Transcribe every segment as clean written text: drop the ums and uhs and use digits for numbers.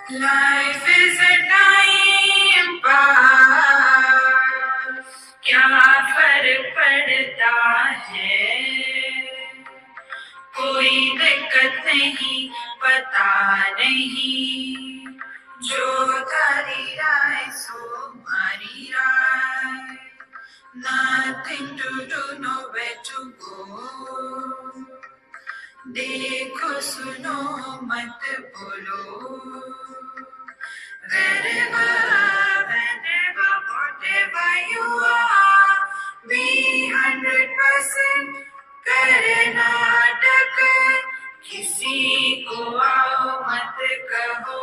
Life is a time pass, क्या फर्क पड़ता है, कोई दिक्कत नहीं, पता नहीं, जो थारी राय सो हमारी राय, nothing to do, nowhere to go, देखो सुनो मत बोलो, wherever, whenever, whatever you are, be 100% Karnataka, किसी को आओ मत कहो,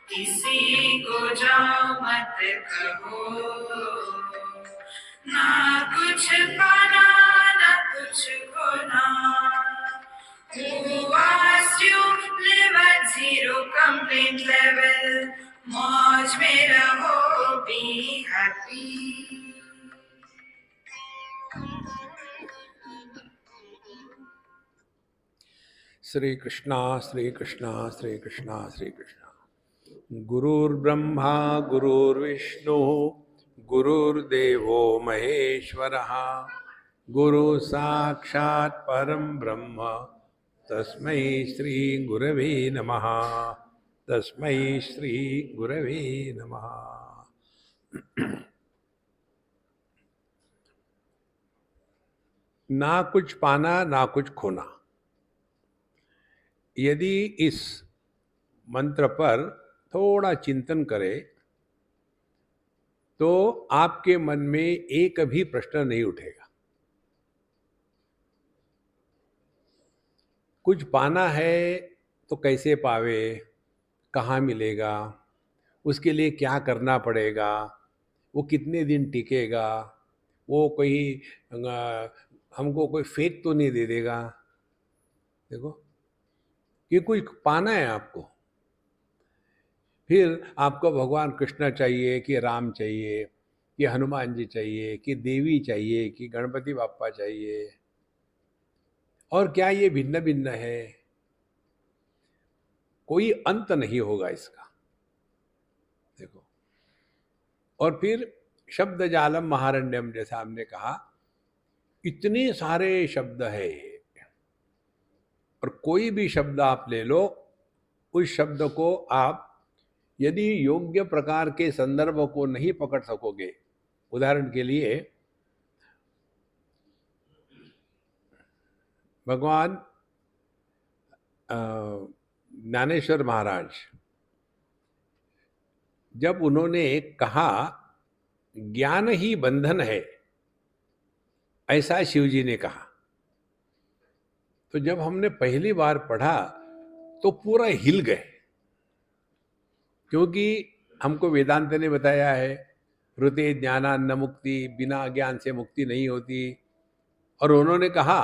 किसी को जाओ मत कहो, ना कुछ पाना ना कुछ खोना, who asked you live at zero complaint level, मौज में रहो, be happy. श्री कृष्णा श्री कृष्णा श्री कृष्णा श्री कृष्णा। गुरुर्ब्रह्मा गुरुर्विष्णु गुरुर्देवो महेश्वरः, गुरु साक्षात् परम ब्रह्म तस्मै श्री गुरवे नमः, तस्मै श्री गुरवे नमः। ना कुछ पाना ना कुछ खोना, यदि इस मंत्र पर थोड़ा चिंतन करें तो आपके मन में एक भी प्रश्न नहीं उठेगा। कुछ पाना है तो कैसे पावे, कहाँ मिलेगा, उसके लिए क्या करना पड़ेगा, वो कितने दिन टिकेगा, वो कोई हमको कोई फेक तो नहीं दे देगा। देखो, ये कुछ पाना है आपको, फिर आपको भगवान कृष्ण चाहिए कि राम चाहिए कि हनुमान जी चाहिए कि देवी चाहिए कि गणपति बाप्पा चाहिए, और क्या ये भिन्न भिन्न है? कोई अंत नहीं होगा इसका। देखो, और फिर शब्द जालम महारण्यम, जैसा हमने कहा, इतने सारे शब्द है, और कोई भी शब्द आप ले लो, उस शब्द को आप यदि योग्य प्रकार के संदर्भ को नहीं पकड़ सकोगे, उदाहरण के लिए भगवान ज्ञानेश्वर महाराज, जब उन्होंने कहा ज्ञान ही बंधन है, ऐसा शिव जी ने कहा, तो जब हमने पहली बार पढ़ा तो पूरा हिल गए, क्योंकि हमको वेदांत ने बताया है ऋते ज्ञानान्न मुक्ति, बिना ज्ञान से मुक्ति नहीं होती, और उन्होंने कहा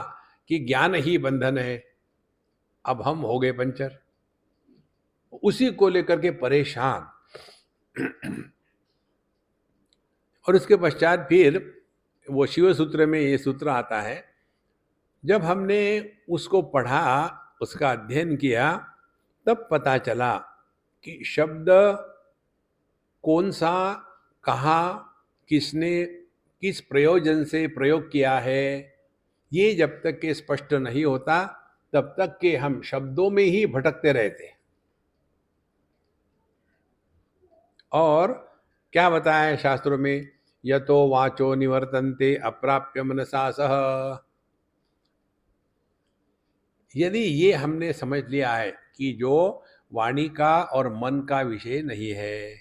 कि ज्ञान ही बंधन है। अब हम हो गए पंचर, उसी को लेकर के परेशान। और उसके पश्चात फिर वो शिव सूत्र में ये सूत्र आता है, जब हमने उसको पढ़ा, उसका अध्ययन किया, तब पता चला कि शब्द कौन सा, कहाँ, किसने, किस प्रयोजन से प्रयोग किया है, ये जब तक के स्पष्ट नहीं होता तब तक के हम शब्दों में ही भटकते रहते हैं। और क्या बताया है शास्त्रों में, यतो वाचो निवर्तन्ते अप्राप्य मनसा सह। यदि ये हमने समझ लिया है कि जो वाणी का और मन का विषय नहीं है,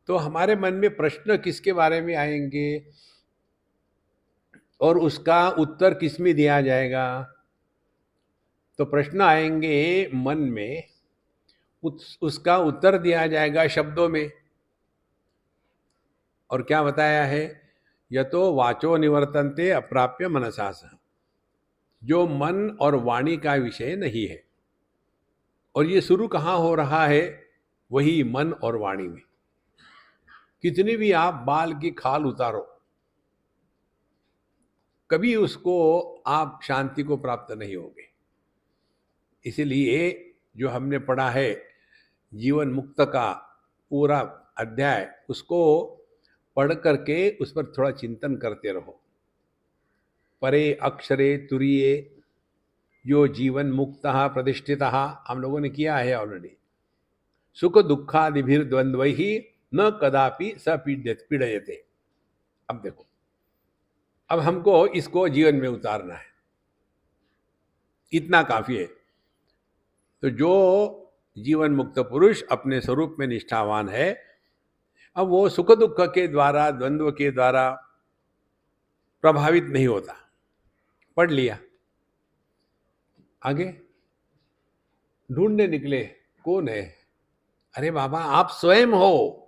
तो हमारे मन में प्रश्न किसके बारे में आएंगे और उसका उत्तर किस में दिया जाएगा? तो प्रश्न आएंगे मन में, उसका उत्तर दिया जाएगा शब्दों में। और क्या बताया है, यतो वाचो निवर्तन्ते अप्राप्य मनसा सह, जो मन और वाणी का विषय नहीं है। और ये शुरू कहाँ हो रहा है? वही मन और वाणी में। कितनी भी आप बाल की खाल उतारो, कभी उसको आप शांति को प्राप्त नहीं होगे। इसलिए जो हमने पढ़ा है जीवन मुक्त का पूरा अध्याय, उसको पढ़ करके उस पर थोड़ा चिंतन करते रहो। परे अक्षरे तुरीये यो जीवन मुक्तः प्रतिष्ठितः, हम लोगों ने किया है ऑलरेडी। सुख दुःखादिभिर्द्वन्द्वैः न कदापि स पीड़यते। अब देखो, अब हमको इसको जीवन में उतारना है, इतना काफी है। तो जो जीवन मुक्त पुरुष अपने स्वरूप में निष्ठावान है, अब वो सुख दुख के द्वारा, द्वंद्व के द्वारा प्रभावित नहीं होता। पढ़ लिया, आगे ढूंढने निकले कौन है? अरे बाबा, आप स्वयं हो।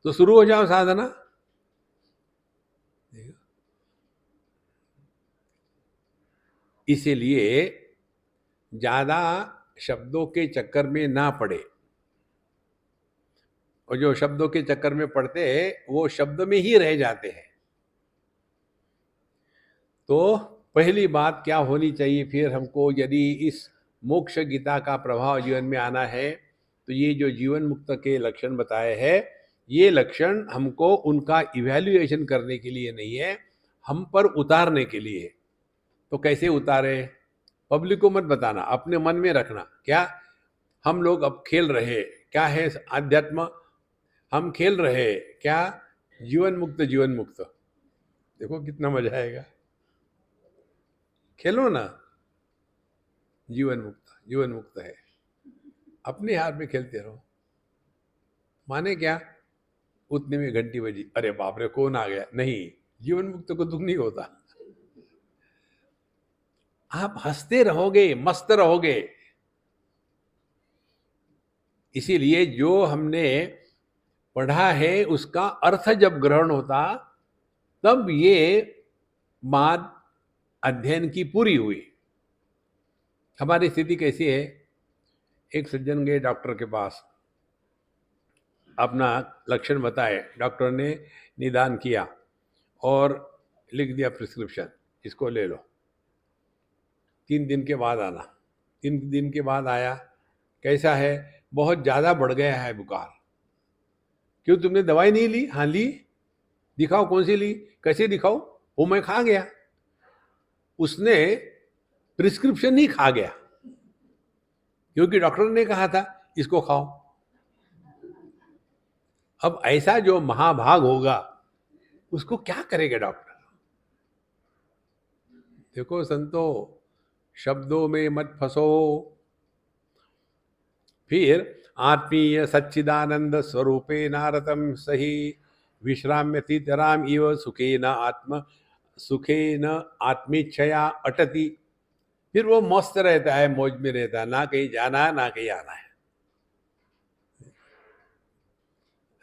तो शुरू हो जाओ साधना। इसीलिए ज्यादा शब्दों के चक्कर में ना पड़े, और जो शब्दों के चक्कर में पड़ते हैं वो शब्द में ही रह जाते हैं। तो पहली बात क्या होनी चाहिए फिर हमको, यदि इस मोक्ष गीता का प्रभाव जीवन में आना है, तो ये जो जीवन मुक्त के लक्षण बताए हैं, ये लक्षण हमको उनका इवैल्यूएशन करने के लिए नहीं है, हम पर उतारने के लिए है। तो कैसे उतारे? पब्लिक को मत बताना, अपने मन में रखना। क्या हम लोग अब खेल रहे, क्या है आध्यात्म? हम खेल रहे क्या? जीवन मुक्त, जीवन मुक्त। देखो कितना मजा आएगा। खेलो ना, जीवन मुक्त, जीवन मुक्त है, अपने हाथ में खेलते रहो। माने क्या? उतने में घंटी बजी, अरे बाप रे कौन आ गया? नहीं, जीवन मुक्त को दुख नहीं होता। आप हंसते रहोगे, मस्त रहोगे। इसीलिए जो हमने पढ़ा है उसका अर्थ जब ग्रहण होता, तब ये बात अध्ययन की पूरी हुई। हमारी स्थिति कैसी है? एक सज्जन गए डॉक्टर के पास, अपना लक्षण बताए, डॉक्टर ने निदान किया और लिख दिया प्रिस्क्रिप्शन, इसको ले लो, 3 दिन के बाद आना। 3 दिन के बाद आया, कैसा है? बहुत ज़्यादा बढ़ गया है बुखार। क्यों, तुमने दवाई नहीं ली? हाँ ली। दिखाओ कौन सी ली? कैसे दिखाओ? वो मैं खा गया। उसने प्रिस्क्रिप्शन ही खा गया, क्योंकि डॉक्टर ने कहा था इसको खाओ। अब ऐसा जो महाभाग होगा उसको क्या करेगा डॉक्टर? देखो संतो, शब्दों में मत फंसो। फिर आत्मीय सच्चिदानंद स्वरूपे नारतम सही विश्राम्य तीतराम इव सुखे न आत्मीच्छया अटति। फिर वो मस्त रहता है, मौज में रहता है, ना कहीं जाना है ना कहीं आना है।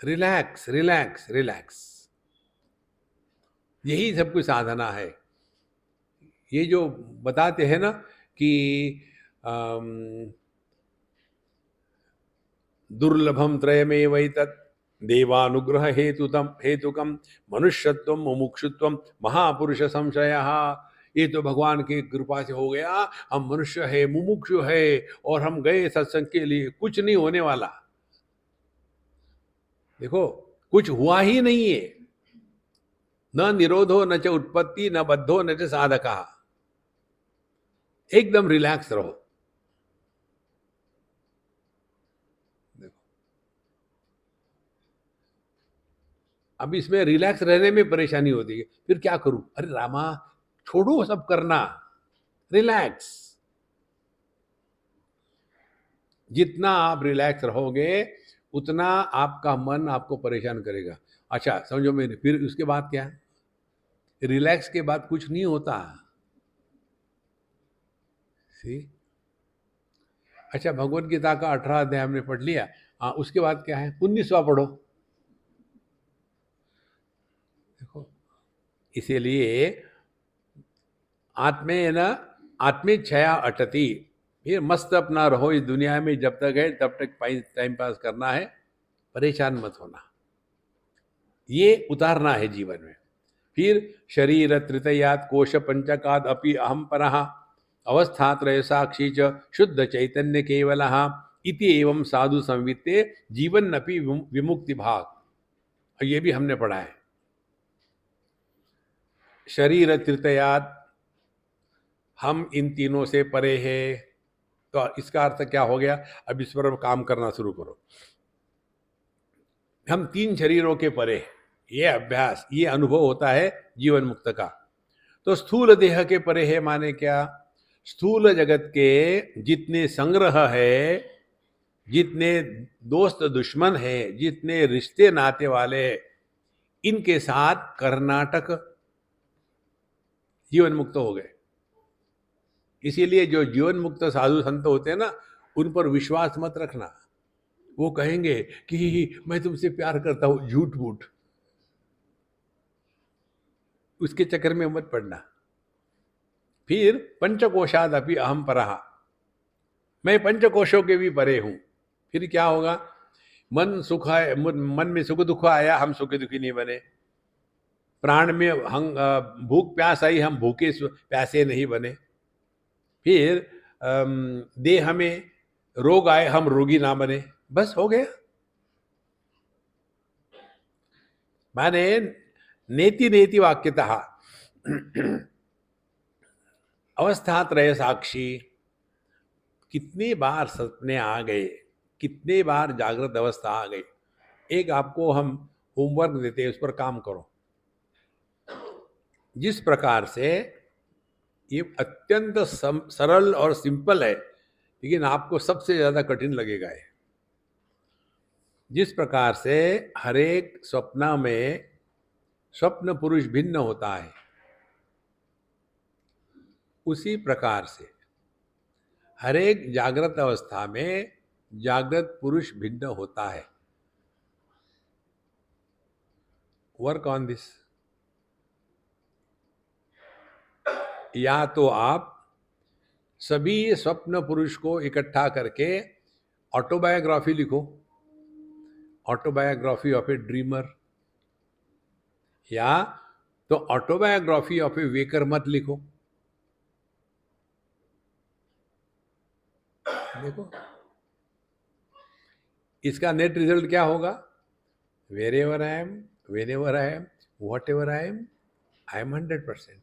रिलैक्स रिलैक्स रिलैक्स, यही सब कुछ साधना है। ये जो बताते हैं ना कि दुर्लभम त्रयमेवैतत् देवानुग्रह हेतुकम मनुष्यत्वम मुमुक्षुत्वम महापुरुष संशयः। ये तो भगवान की कृपा से हो गया, हम मनुष्य है, मुमुक्षु है, और हम गए सत्संग के लिए, कुछ नहीं होने वाला। देखो कुछ हुआ ही नहीं है, न निरोधो न च उत्पत्ति न बद्धो न च साधका। एकदम रिलैक्स रहो। देखो अब इसमें रिलैक्स रहने में परेशानी होती है, फिर क्या करूं? अरे रामा, छोड़ो सब करना, रिलैक्स। जितना आप रिलैक्स रहोगे उतना आपका मन आपको परेशान करेगा। अच्छा समझो मेरे, फिर उसके बाद क्या? रिलैक्स के बाद कुछ नहीं होता। सी, अच्छा भगवत गीता का 18 अध्याय हमने पढ़ लिया। हाँ, उसके बाद क्या है? 19वां पढ़ो। देखो, इसीलिए आत्मेन आत्मेच्छया अटति। फिर मस्त अपना रहो इस दुनिया में, जब तक है तब तक टाइम पास करना है, परेशान मत होना। ये उतारना है जीवन में। फिर शरीर तृतयात कोश पंचकाद अपि अहम परहा। अवस्थात्रय साक्षी च शुद्ध चैतन्य केवलः इति एवं साधु संवित्ते जीवन अपि विमुक्ति भाग। और ये भी हमने पढ़ा है। शरीर तृतयात, हम इन तीनों से परे हैं। तो इसका अर्थ क्या हो गया? अब इस पर काम करना शुरू करो। हम तीन शरीरों के परे हैं। ये अभ्यास, ये अनुभव होता है जीवन मुक्त का। तो स्थूल देह के परे है माने क्या? स्थूल जगत के जितने संग्रह है, जितने दोस्त दुश्मन है, जितने रिश्ते नाते वाले, इनके साथ कर्नाटक जीवन मुक्त हो गए। इसीलिए जो जीवन मुक्त साधु संत होते हैं ना, उन पर विश्वास मत रखना। वो कहेंगे कि मैं तुमसे प्यार करता हूं, झूठ मूठ, उसके चक्कर में मत पड़ना। फिर पंचकोशाद अपि अहम परहा, मैं पंचकोशों के भी परे हूं। फिर क्या होगा? मन सुख है, मन में सुख दुख आया, हम सुखी दुखी नहीं बने। प्राण में हम भूख प्यास आई, हम भूखे प्यासे नहीं बने। फिर देह में रोग आए, हम रोगी ना बने। बस हो गया। माने नेति नेति वाक्यतः अवस्थात्रय साक्षी। कितनी बार सपने आ गए, कितने बार जागृत अवस्था आ गई। एक आपको हम होमवर्क देते हैं, उस पर काम करो। जिस प्रकार से ये अत्यंत सरल और सिंपल है, लेकिन आपको सबसे ज्यादा कठिन लगेगा ये। जिस प्रकार से हर एक स्वप्न में स्वप्न पुरुष भिन्न होता है, उसी प्रकार से हर एक जागृत अवस्था में जागृत पुरुष भिन्न होता है। Work on this. या तो आप सभी स्वप्न पुरुष को इकट्ठा करके ऑटोबायोग्राफी लिखो, ऑटोबायोग्राफी ऑफ ए ड्रीमर, या तो ऑटोबायोग्राफी ऑफ ए वेकर मत लिखो। देखो इसका नेट रिजल्ट क्या होगा? Wherever I am, whenever I am, whatever I am 100%।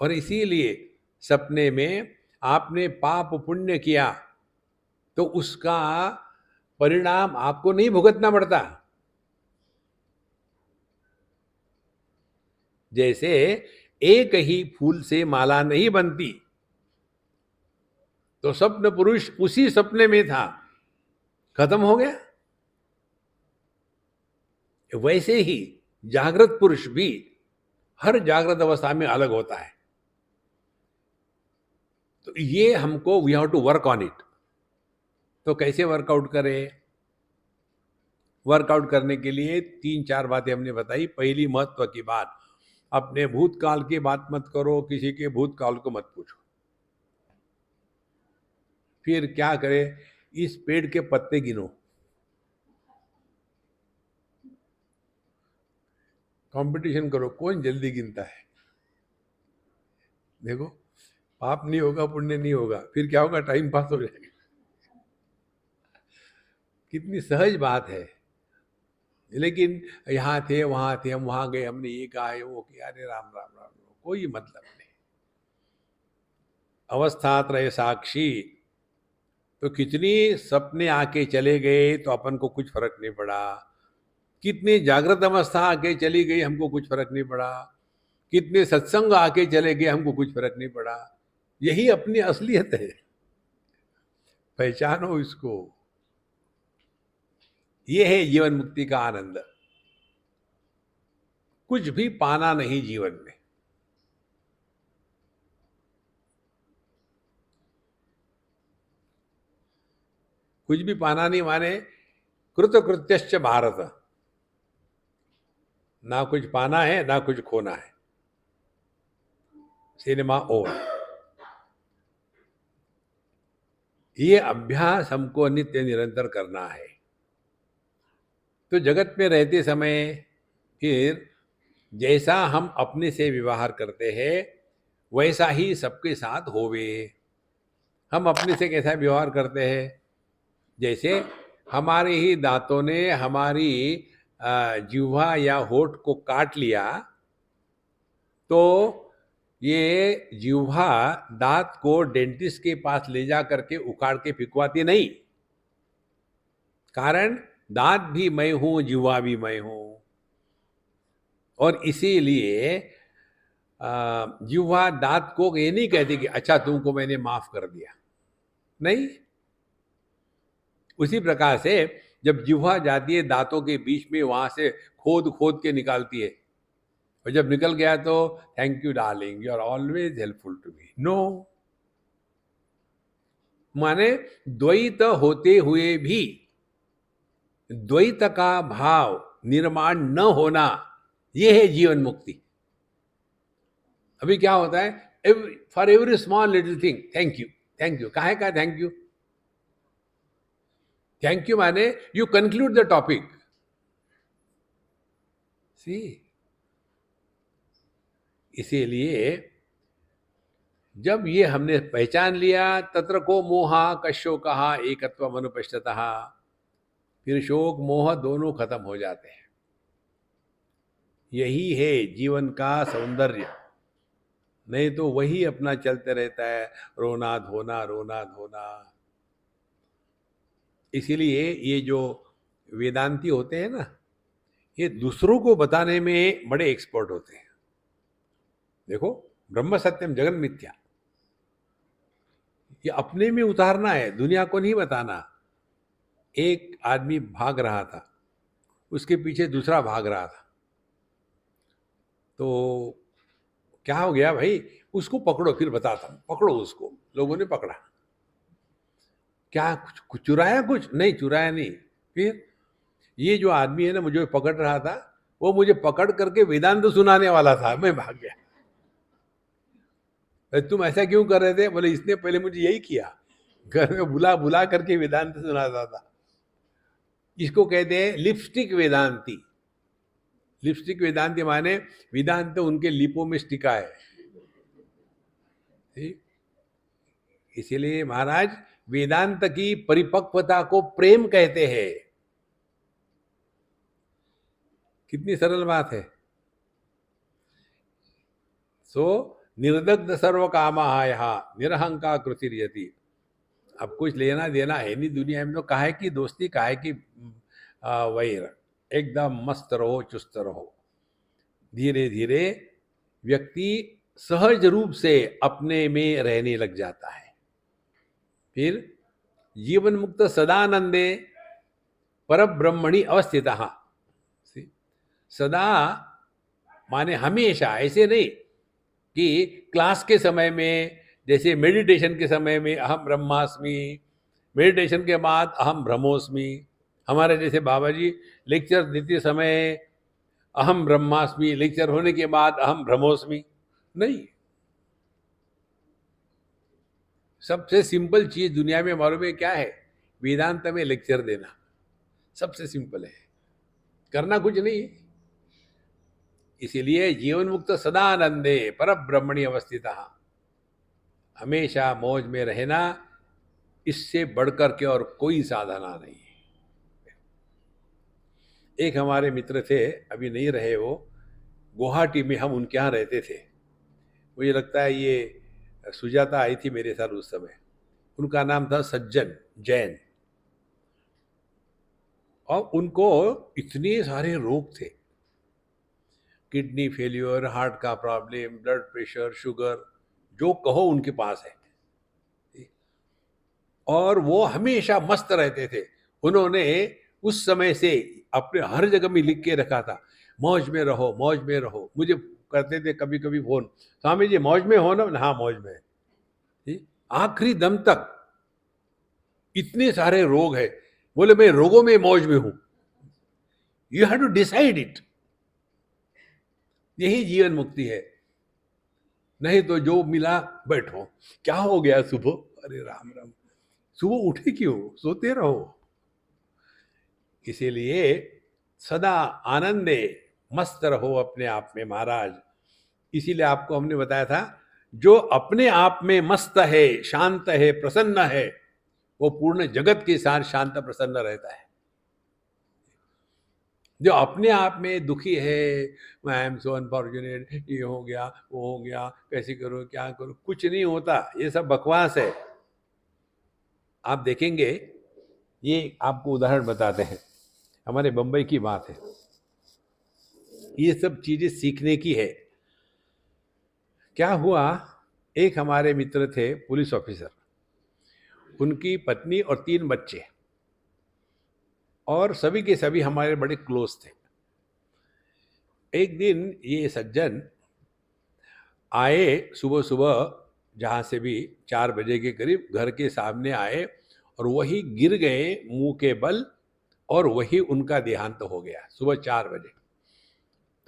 और इसीलिए सपने में आपने पाप पुण्य किया तो उसका परिणाम आपको नहीं भुगतना पड़ता। जैसे एक ही फूल से माला नहीं बनती, तो स्वप्न पुरुष उसी सपने में था, खत्म हो गया। वैसे ही जागृत पुरुष भी हर जागृत अवस्था में अलग होता है। तो ये हमको we have to work on it. तो कैसे वर्कआउट करें? वर्कआउट करने के लिए 3-4 बातें हमने बताई। पहली महत्व की बात, अपने भूतकाल की बात मत करो, किसी के भूतकाल को मत पूछो। फिर क्या करें? इस पेड़ के पत्ते गिनो। कंपटीशन करो, कौन जल्दी गिनता है। देखो, पाप नहीं होगा, पुण्य नहीं होगा, फिर क्या होगा? टाइम पास हो जाएगा। कितनी सहज बात है। लेकिन यहाँ थे, वहां थे, हम वहां गए, हमने ये कहा है, वो किया। अरे राम राम राम, कोई मतलब नहीं। अवस्थात्रय साक्षी, तो कितनी सपने आके चले गए तो अपन को कुछ फर्क नहीं पड़ा। कितनी जागृत अवस्था आके चली गई, हमको कुछ फर्क नहीं पड़ा। कितने सत्संग आके चले गए, हमको कुछ फर्क नहीं पड़ा। यही अपनी असलियत है, पहचानो इसको। ये है जीवन मुक्ति का आनंद। कुछ भी पाना नहीं जीवन में। कुछ भी पाना नहीं माने कृतकृत्यश्च भारत, ना कुछ पाना है ना कुछ खोना है। Cinema over. ये अभ्यास हमको नित्य निरंतर करना है। तो जगत में रहते समय फिर जैसा हम अपने से व्यवहार करते हैं, वैसा ही सबके साथ होवे। हम अपने से कैसा व्यवहार करते हैं? जैसे हमारे ही दांतों ने हमारी जिह्वा या होठ को काट लिया, तो ये जिह्वा दांत को डेंटिस्ट के पास ले जा करके उखाड़ के फिकवाती नहीं। कारण दांत भी मैं हूं, जिह्वा भी मैं हूं। और इसीलिए जिह्वा दांत को ये नहीं कहती कि अच्छा तुमको मैंने माफ कर दिया, नहीं। उसी प्रकार से जब जिह्वा जाती है दांतों के बीच में, वहां से खोद खोद के निकालती है, और जब निकल गया तो thank you darling, you are always helpful to me. No, माने द्वैत होते हुए भी द्वैत का भाव निर्माण न होना, यह है जीवन मुक्ति। अभी क्या होता है, for every small little thing thank you, thank you. काहे का थैंक यू? थैंक यू माने यू कंक्लूड द टॉपिक। सी, इसीलिए जब ये हमने पहचान लिया, तत्र को मोहा कश्यो कहा एकत्व अनुपश्यतः, फिर शोक मोह दोनों खत्म हो जाते हैं। यही है जीवन का सौंदर्य। नहीं तो वही अपना चलते रहता है, रोना धोना रोना धोना। इसीलिए ये जो वेदांती होते हैं ना, ये दूसरों को बताने में बड़े एक्सपर्ट होते हैं। देखो, ब्रह्म सत्यम जगन मिथ्या, ये अपने में उतारना है, दुनिया को नहीं बताना। एक आदमी भाग रहा था, उसके पीछे दूसरा भाग रहा था, तो क्या हो गया भाई, उसको पकड़ो फिर बताता हूं। पकड़ो उसको, लोगों ने पकड़ा। क्या कुछ चुराया? कुछ नहीं चुराया, नहीं। फिर ये जो आदमी है ना, मुझे पकड़ रहा था, वो मुझे पकड़ करके वेदांत सुनाने वाला था, मैं भाग गया। तुम ऐसा क्यों कर रहे थे? बोले इसने पहले मुझे यही किया, घर में बुला बुला करके वेदांत सुनाता था। इसको कहते हैं लिपस्टिक वेदांती। लिपस्टिक वेदांती माने वेदांत तो उनके लिपों में स्टिका है। ठीक? इसीलिए महाराज वेदांत की परिपक्वता को प्रेम कहते हैं। कितनी सरल बात है। सो निर्दग्ध सर्व कामाय निरहंकार कृतिर्यति। अब कुछ लेना देना है नहीं दुनिया में, तो काहे की दोस्ती, काहे की वैर। एकदम मस्त रहो, चुस्त रहो। धीरे धीरे व्यक्ति सहज रूप से अपने में रहने लग जाता है। फिर जीवन मुक्त सदानंदे पर ब्रह्मणि अवस्थितः। सदा माने हमेशा, ऐसे नहीं कि क्लास के समय में, जैसे मेडिटेशन के समय में अहम ब्रह्मास्मि, मेडिटेशन के बाद अहम ब्रह्मोस्मि। हमारे जैसे बाबा जी लेक्चर देते समय अहम ब्रह्मास्मि, लेक्चर होने के बाद अहम ब्रह्मोस्मि, नहीं। सबसे सिंपल चीज दुनिया में मालूम है क्या है? वेदांत में लेक्चर देना सबसे सिंपल है, करना कुछ नहीं है। इसीलिए जीवन मुक्त सदानंदे पर ब्रह्मणि अवस्थितः, हमेशा मौज में रहना, इससे बढ़कर के और कोई साधना नहीं है। एक हमारे मित्र थे, अभी नहीं रहे वो, गुवाहाटी में हम उनके यहाँ रहते थे। मुझे लगता है ये सुजाता आई थी मेरे साथ उस समय। उनका नाम था सज्जन जैन, और उनको इतने सारे रोग थे, किडनी फेलियर, हार्ट का प्रॉब्लम, ब्लड प्रेशर, शुगर, जो कहो उनके पास है। और वो हमेशा मस्त रहते थे। उन्होंने उस समय से अपने हर जगह में लिख के रखा था, मौज में रहो, मौज में रहो। मुझे करते थे कभी कभी फोन, स्वामी जी मौज में हो ना? हाँ मौज में। आखिरी दम तक। इतने सारे रोग है, बोले मैं रोगों में मौज में हूं। You have to decide it. यही जीवन मुक्ति है। नहीं तो जो मिला बैठो, क्या हो गया सुबह, अरे राम राम, सुबह उठे क्यों, सोते रहो। इसीलिए सदा आनंदे मस्त रहो अपने आप में महाराज। इसीलिए आपको हमने बताया था जो अपने आप में मस्त है, शांत है, प्रसन्न है, वो पूर्ण जगत के साथ शांत प्रसन्न रहता है। जो अपने आप में दुखी है, आई एम सो अनफॉर्चुनेट, ये हो गया, वो हो गया, कैसे करो, क्या करो, कुछ नहीं होता, ये सब बकवास है। आप देखेंगे, ये आपको उदाहरण बताते हैं, हमारे बम्बई की बात है, ये सब चीजें सीखने की है। क्या हुआ, एक हमारे मित्र थे पुलिस ऑफिसर, उनकी पत्नी और 3 बच्चे, और सभी के सभी हमारे बड़े क्लोज थे। एक दिन ये सज्जन आए सुबह सुबह, जहाँ से भी 4 बजे के करीब घर के सामने आए, और वही गिर गए मुंह के बल, और वही उनका देहांत हो गया सुबह 4 बजे।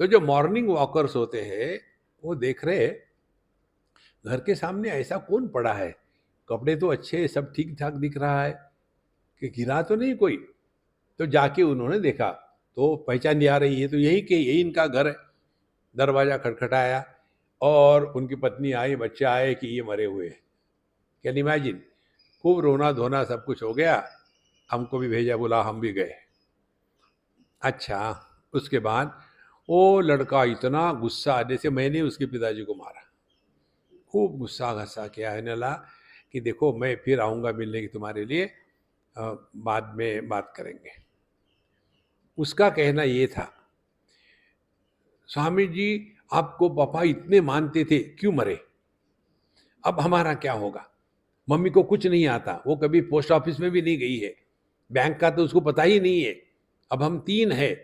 तो जो मॉर्निंग वॉकर्स होते हैं वो देख रहे, घर के सामने ऐसा कौन पड़ा है, कपड़े तो अच्छे, सब ठीक ठाक दिख रहा है, कि गिरा तो नहीं कोई। तो जाके उन्होंने देखा, तो पहचान नहीं आ रही है, तो यही इनका घर है। दरवाजा खटखटाया, और उनकी पत्नी आई, बच्चे आए कि ये मरे हुए हैं। कैन इमेजिन, खूब रोना धोना सब कुछ हो गया, हमको भी भेजा, बोला हम भी गए। अच्छा, उसके बाद वो लड़का इतना गुस्सा, जैसे मैंने उसके पिताजी को मारा, खूब गुस्सा गस्सा किया है नला, कि देखो मैं फिर आऊँगा मिलने की तुम्हारे लिए, बाद में बात करेंगे। उसका कहना ये था, स्वामी जी आपको पापा इतने मानते थे, क्यों मरे? अब हमारा क्या होगा? मम्मी को कुछ नहीं आता, वो कभी पोस्ट ऑफिस में भी नहीं गई है, बैंक का तो उसको पता ही नहीं है। अब हम 3 हैं,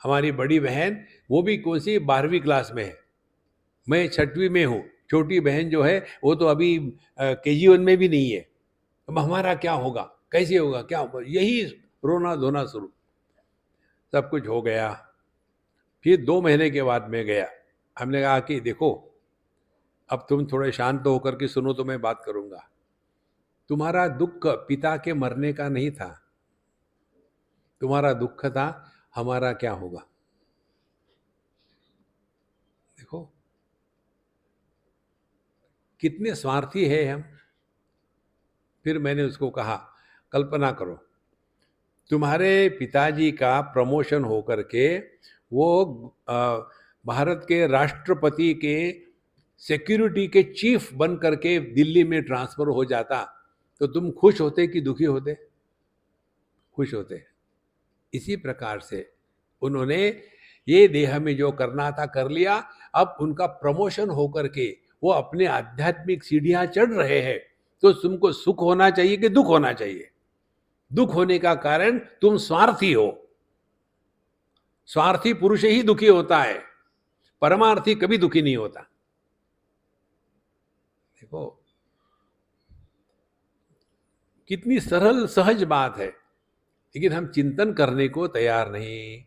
हमारी बड़ी बहन वो भी कौन सी 12वीं क्लास में है, मैं 6वीं में हूँ, छोटी बहन जो है वो तो अभी KG1 में भी नहीं है। अब हमारा क्या होगा, कैसे होगा, क्या होगा, यही रोना धोना शुरू। सब कुछ हो गया, फिर 2 महीने के बाद मैं गया। हमने कहा कि देखो, अब तुम थोड़े शांत होकर के सुनो तो मैं बात करूंगा। तुम्हारा दुख पिता के मरने का नहीं था, तुम्हारा दुख था हमारा क्या होगा। देखो कितने स्वार्थी है हम। फिर मैंने उसको कहा, कल्पना करो तुम्हारे पिताजी का प्रमोशन होकर के वो भारत के राष्ट्रपति के सिक्योरिटी के चीफ बन करके दिल्ली में ट्रांसफर हो जाता, तो तुम खुश होते कि दुखी होते? खुश होते। इसी प्रकार से उन्होंने ये देह में जो करना था कर लिया। अब उनका प्रमोशन होकर के वो अपने आध्यात्मिक सीढ़ियां चढ़ रहे हैं, तो तुमको सुख होना चाहिए कि दुख होना चाहिए? दुख होने का कारण तुम स्वार्थी हो। स्वार्थी पुरुष ही दुखी होता है, परमार्थी कभी दुखी नहीं होता। देखो कितनी सरल सहज बात है, लेकिन हम चिंतन करने को तैयार नहीं।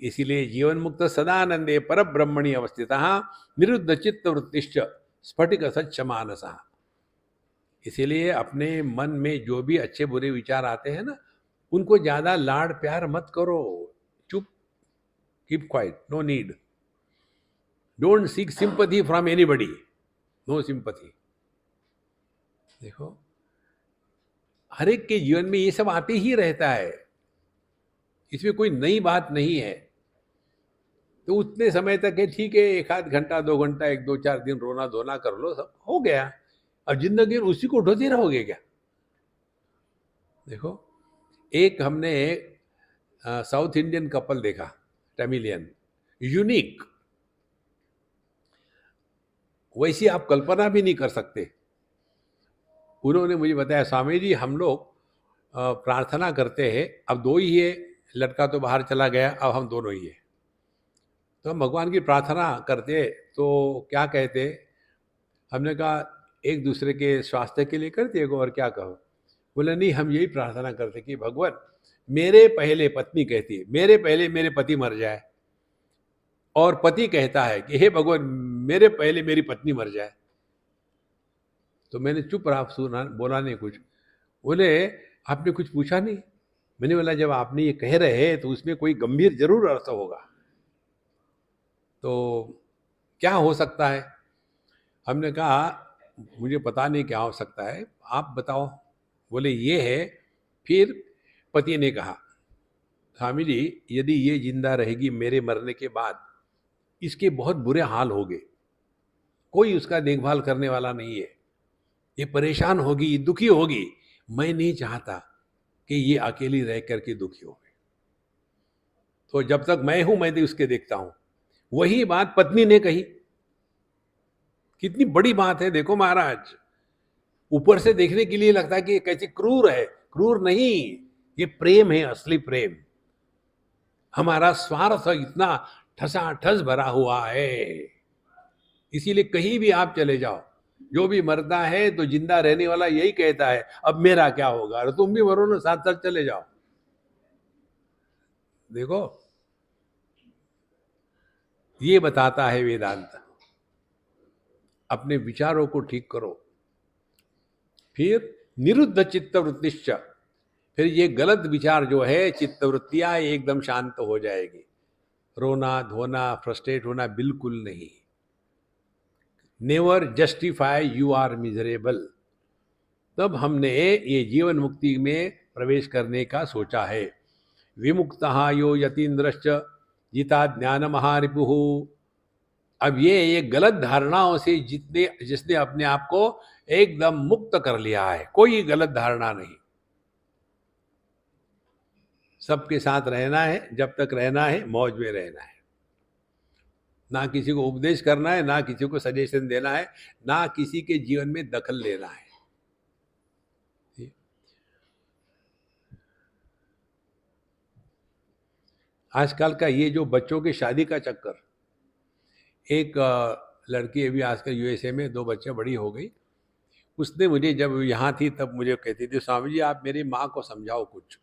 इसीलिए जीवन मुक्त सदानंदे पर ब्रह्मणि अवस्थितः निरुद्ध चित्त वृत्तिश्च स्फटिक सच्च मानसः। इसीलिए अपने मन में जो भी अच्छे बुरे विचार आते हैं ना, उनको ज्यादा लाड़ प्यार मत करो, चुप, keep quiet, no need, don't seek sympathy from anybody, no sympathy. देखो हर एक के जीवन में ये सब आते ही रहता है, इसमें कोई नई बात नहीं है। तो उतने समय तक है ठीक है, 1 आध घंटा 2 घंटा 1 2 4 दिन रोना धोना कर लो, सब हो गया। अब जिंदगी उसी को ढोते रहोगे क्या? देखो एक हमने साउथ इंडियन कपल देखा, तमिलियन, यूनिक, वैसी आप कल्पना भी नहीं कर सकते। उन्होंने मुझे बताया, स्वामी जी हम लोग प्रार्थना करते हैं, अब 2 ही है, लड़का तो बाहर चला गया, अब हम दोनों ही है, तो हम भगवान की प्रार्थना करते तो क्या कहते? हमने कहा एक दूसरे के स्वास्थ्य के लिए करते हो और क्या कहो? बोले नहीं, हम यही प्रार्थना करते कि भगवान मेरे पहले, पत्नी कहती है मेरे पहले मेरे पति मर जाए, और पति कहता है कि हे भगवान मेरे पहले मेरी पत्नी मर जाए। तो मैंने चुप रहा, सुना, बोला नहीं कुछ। बोले आपने कुछ पूछा नहीं? मैंने बोला जब आपने ये कह रहे हैं तो उसमें कोई गंभीर जरूर अर्थ होगा, तो क्या हो सकता है? हमने कहा मुझे पता नहीं क्या हो सकता है, आप बताओ। बोले ये है। फिर पति ने कहा स्वामी जी, यदि ये जिंदा रहेगी मेरे मरने के बाद, इसके बहुत बुरे हाल होंगे, कोई उसका देखभाल करने वाला नहीं है, ये परेशान होगी, ये दुखी होगी, मैं नहीं चाहता कि ये अकेली रह करके दुखी हो। तो जब तक मैं हूं मैं तो उसके देखता हूं। वही बात पत्नी ने कही। कितनी बड़ी बात है, देखो महाराज। ऊपर से देखने के लिए लगता है कि ये कैसे क्रूर है, क्रूर नहीं, ये प्रेम है, असली प्रेम। हमारा स्वार्थ इतना ठसाठस भरा हुआ है। इसीलिए कहीं भी आप चले जाओ, जो भी मरता है तो जिंदा रहने वाला यही कहता है अब मेरा क्या होगा, अरे तुम भी मरो ना, साथ साथ चले जाओ। देखो, ये बताता है वेदांत। अपने विचारों को ठीक करो। फिर निरुद्ध चित्त वृत्तिश्च, फिर ये गलत विचार जो है, चित्तवृत्तियां एकदम शांत हो जाएगी। रोना धोना फ्रस्ट्रेट होना बिल्कुल नहीं। Never justify you are miserable. तब हमने ये जीवन मुक्ति में प्रवेश करने का सोचा है। विमुक्तः यो यतीन्द्रश्च जिता ज्ञान महारिपुः। अब ये गलत धारणाओं से जिसने अपने आप को एकदम मुक्त कर लिया है, कोई गलत धारणा नहीं। सबके साथ रहना है, जब तक रहना है मौज में रहना है। ना किसी को उपदेश करना है, ना किसी को सजेशन देना है, ना किसी के जीवन में दखल लेना है। आजकल का ये जो बच्चों की शादी का चक्कर, एक लड़की अभी आजकल यूएसए में 2 बच्चे बड़ी हो गई। उसने मुझे, जब यहाँ थी तब मुझे कहती थी स्वामी जी आप मेरी माँ को समझाओ कुछ।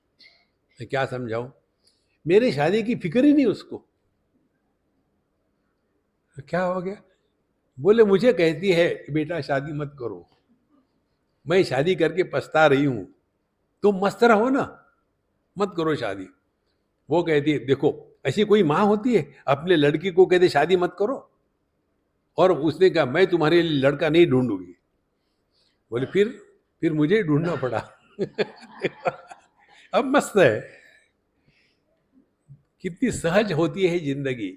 मैं क्या समझाऊं, मेरी शादी की फिक्र ही नहीं उसको। क्या हो गया? बोले मुझे कहती है बेटा शादी मत करो, मैं शादी करके पछता रही हूं, तुम मस्त रहो ना, मत करो शादी। वो कहती है देखो, ऐसी कोई माँ होती है अपने लड़की को कहते शादी मत करो, और उसने कहा मैं तुम्हारे लिए लड़का नहीं ढूंढूंगी। बोले फिर मुझे ही ढूंढना पड़ा। अब मस्त है। कितनी सहज होती है जिंदगी।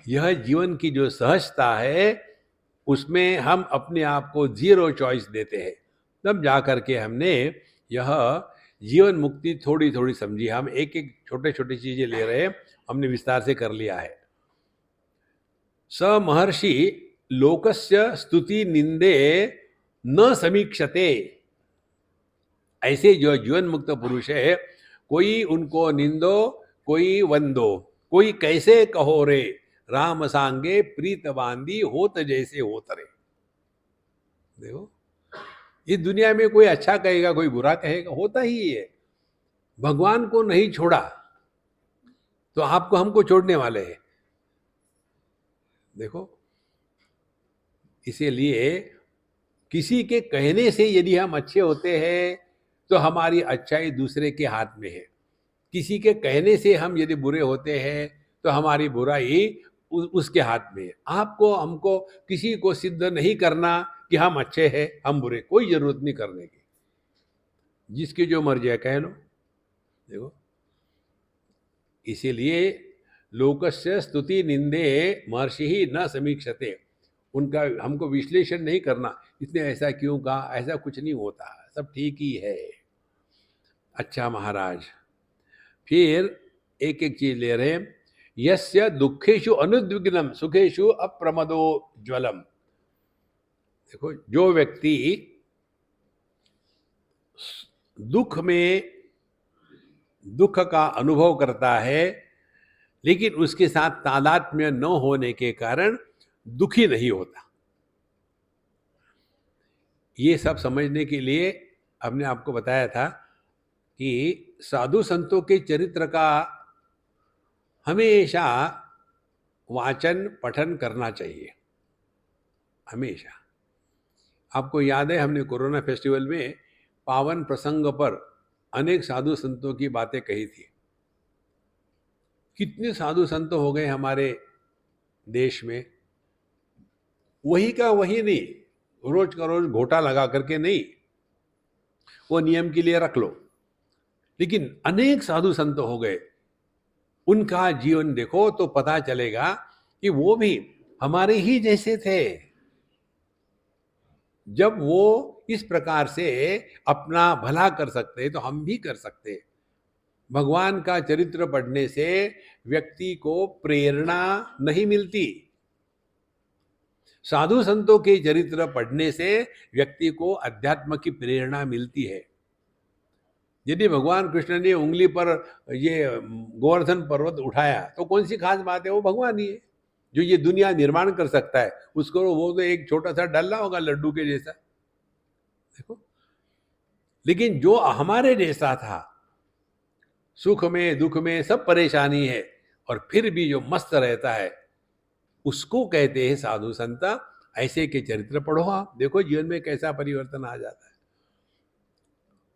यह जीवन की जो सहजता है, उसमें हम अपने आप को 0 चॉइस देते हैं। तब जा करके हमने यह जीवन मुक्ति थोड़ी थोड़ी समझी। हम एक एक छोटे छोटे चीजें ले रहे हैं, हमने विस्तार से कर लिया है। स महर्षि लोकस्य स्तुति निंदे न समीक्षते। ऐसे जो जीवन मुक्त पुरुष है, कोई उनको निंदो कोई वंदो, कोई कैसे कहो रे, राम सांगे प्रीत बांधी होत जैसे होत रे। देखो, इस दुनिया में कोई अच्छा कहेगा कोई बुरा कहेगा, होता ही है। भगवान को नहीं छोड़ा तो आपको हमको छोड़ने वाले हैं। देखो, इसीलिए किसी के कहने से यदि हम अच्छे होते हैं तो हमारी अच्छाई दूसरे के हाथ में है। किसी के कहने से हम यदि बुरे होते हैं तो हमारी बुराई उसके हाथ में है। आपको हमको किसी को सिद्ध नहीं करना कि हम अच्छे हैं हम बुरे, कोई जरूरत नहीं करने की। जिसकी जो मर्जी है कह लो। देखो, इसीलिए लोकस्य स्तुति निंदे महर्षि ही न समीक्षते। उनका हमको विश्लेषण नहीं करना, इसने ऐसा क्यों कहा, ऐसा कुछ नहीं होता, सब ठीक ही है। अच्छा महाराज, फिर एक एक चीज ले रहे हैं। यस्य दुखेषु अनुद्विग्नम सुखेषु अप्रमदो ज्वलम। देखो, जो व्यक्ति दुख में दुख का अनुभव करता है लेकिन उसके साथ तादात्म्य न होने के कारण दुखी नहीं होता, ये सब समझने के लिए हमने आपको बताया था कि साधु संतों के चरित्र का हमेशा वाचन पठन करना चाहिए, हमेशा। आपको याद है हमने कोरोना फेस्टिवल में पावन प्रसंग पर अनेक साधु संतों की बातें कही थी। कितने साधु संत हो गए हमारे देश में। वही का वही नहीं, रोज का रोज घोटा लगा करके नहीं, वो नियम के लिए रख लो। लेकिन अनेक साधु संत हो गए, उनका जीवन देखो तो पता चलेगा कि वो भी हमारे ही जैसे थे। जब वो इस प्रकार से अपना भला कर सकते तो हम भी कर सकते। भगवान का चरित्र पढ़ने से व्यक्ति को प्रेरणा नहीं मिलती, साधु संतों के चरित्र पढ़ने से व्यक्ति को अध्यात्म की प्रेरणा मिलती है। यदि भगवान कृष्ण ने उंगली पर ये गोवर्धन पर्वत उठाया तो कौन सी खास बात है, वो भगवान ही है जो ये दुनिया निर्माण कर सकता है। उसको वो तो एक छोटा सा डल्ला होगा लड्डू के जैसा, देखो। लेकिन जो हमारे जैसा था, सुख में दुख में सब परेशानी है, और फिर भी जो मस्त रहता है, उसको कहते हैं साधु संत। ऐसे के चरित्र पढ़ो आप, देखो जीवन में कैसा परिवर्तन आ जाता है।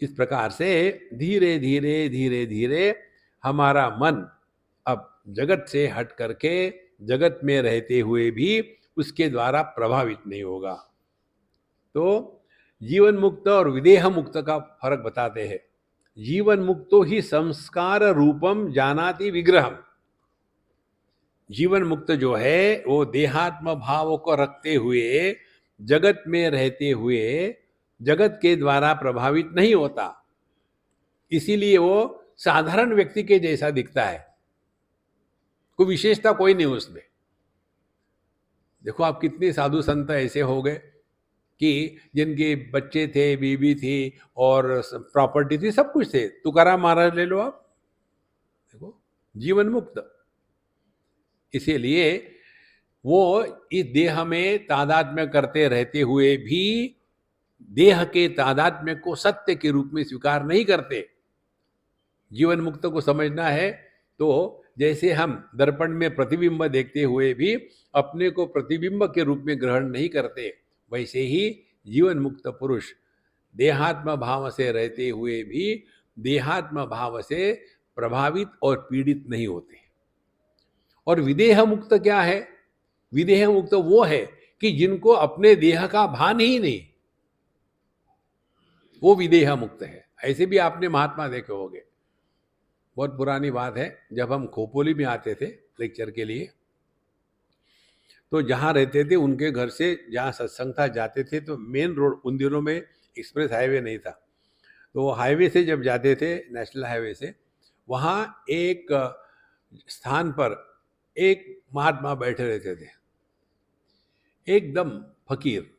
इस प्रकार से धीरे धीरे धीरे धीरे हमारा मन अब जगत से हट करके जगत में रहते हुए भी उसके द्वारा प्रभावित नहीं होगा। तो जीवन मुक्त और विदेह मुक्त का फर्क बताते हैं। जीवन मुक्तो ही संस्कार रूपम जानाति विग्रहम। जीवन मुक्त जो है वो देहात्म भाव को रखते हुए जगत में रहते हुए जगत के द्वारा प्रभावित नहीं होता, इसीलिए वो साधारण व्यक्ति के जैसा दिखता है, कोई विशेषता कोई नहीं उसमें। देखो आप कितने साधु संत ऐसे हो गए कि जिनके बच्चे थे, बीवी थी और प्रॉपर्टी थी, सब कुछ थे। तुकाराम महाराज ले लो आप, देखो जीवन मुक्त। इसीलिए वो इस देह में तादात्म्य करते रहते हुए भी देह के तादात्म्य को सत्य के रूप में स्वीकार नहीं करते। जीवन मुक्त को समझना है तो जैसे हम दर्पण में प्रतिबिंब देखते हुए भी अपने को प्रतिबिंब के रूप में ग्रहण नहीं करते, वैसे ही जीवन मुक्त पुरुष देहात्म भाव से रहते हुए भी देहात्म भाव से प्रभावित और पीड़ित नहीं होते। और विदेह मुक्त क्या है? विदेह मुक्त वो है कि जिनको अपने देह का भान ही नहीं, वो विदेह मुक्त है। ऐसे भी आपने महात्मा देखे होंगे। बहुत पुरानी बात है, जब हम खोपोली में आते थे लेक्चर के लिए, तो जहाँ रहते थे उनके घर से जहाँ सत्संग था जाते थे, तो मेन रोड, उन दिनों में एक्सप्रेस हाईवे नहीं था, तो हाईवे से जब जाते थे, नेशनल हाईवे से, वहाँ एक स्थान पर एक महात्मा बैठे रहते थे, एकदम फकीर।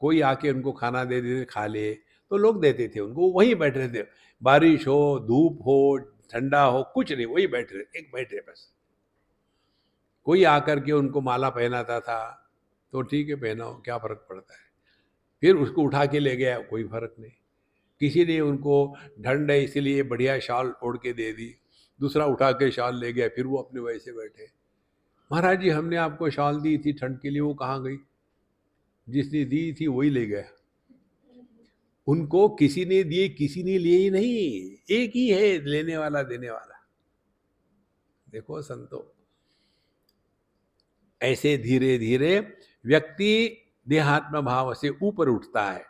कोई आके उनको खाना दे देते, खा ले तो लोग देते थे उनको, वहीं बैठे रहते, बारिश हो धूप हो ठंडा हो कुछ नहीं, वही बैठे रहे, एक बैठे बस। कोई आकर के उनको माला पहनाता था तो ठीक है पहनाओ, क्या फर्क पड़ता है। फिर उसको उठा के ले गया, कोई फर्क नहीं। किसी ने उनको ठंड है इसीलिए बढ़िया शॉल ओढ़ के दे दी, दूसरा उठा के शॉल ले गया, फिर वो अपने वैसे बैठे। महाराज जी हमने आपको शॉल दी थी ठंड के लिए, वो कहाँ गई? जिसने दी थी वही ले गया। उनको किसी ने दिए, किसी ने लिए ही नहीं, एक ही है लेने वाला देने वाला। देखो संतो, ऐसे धीरे धीरे व्यक्ति देहात्म भाव से ऊपर उठता है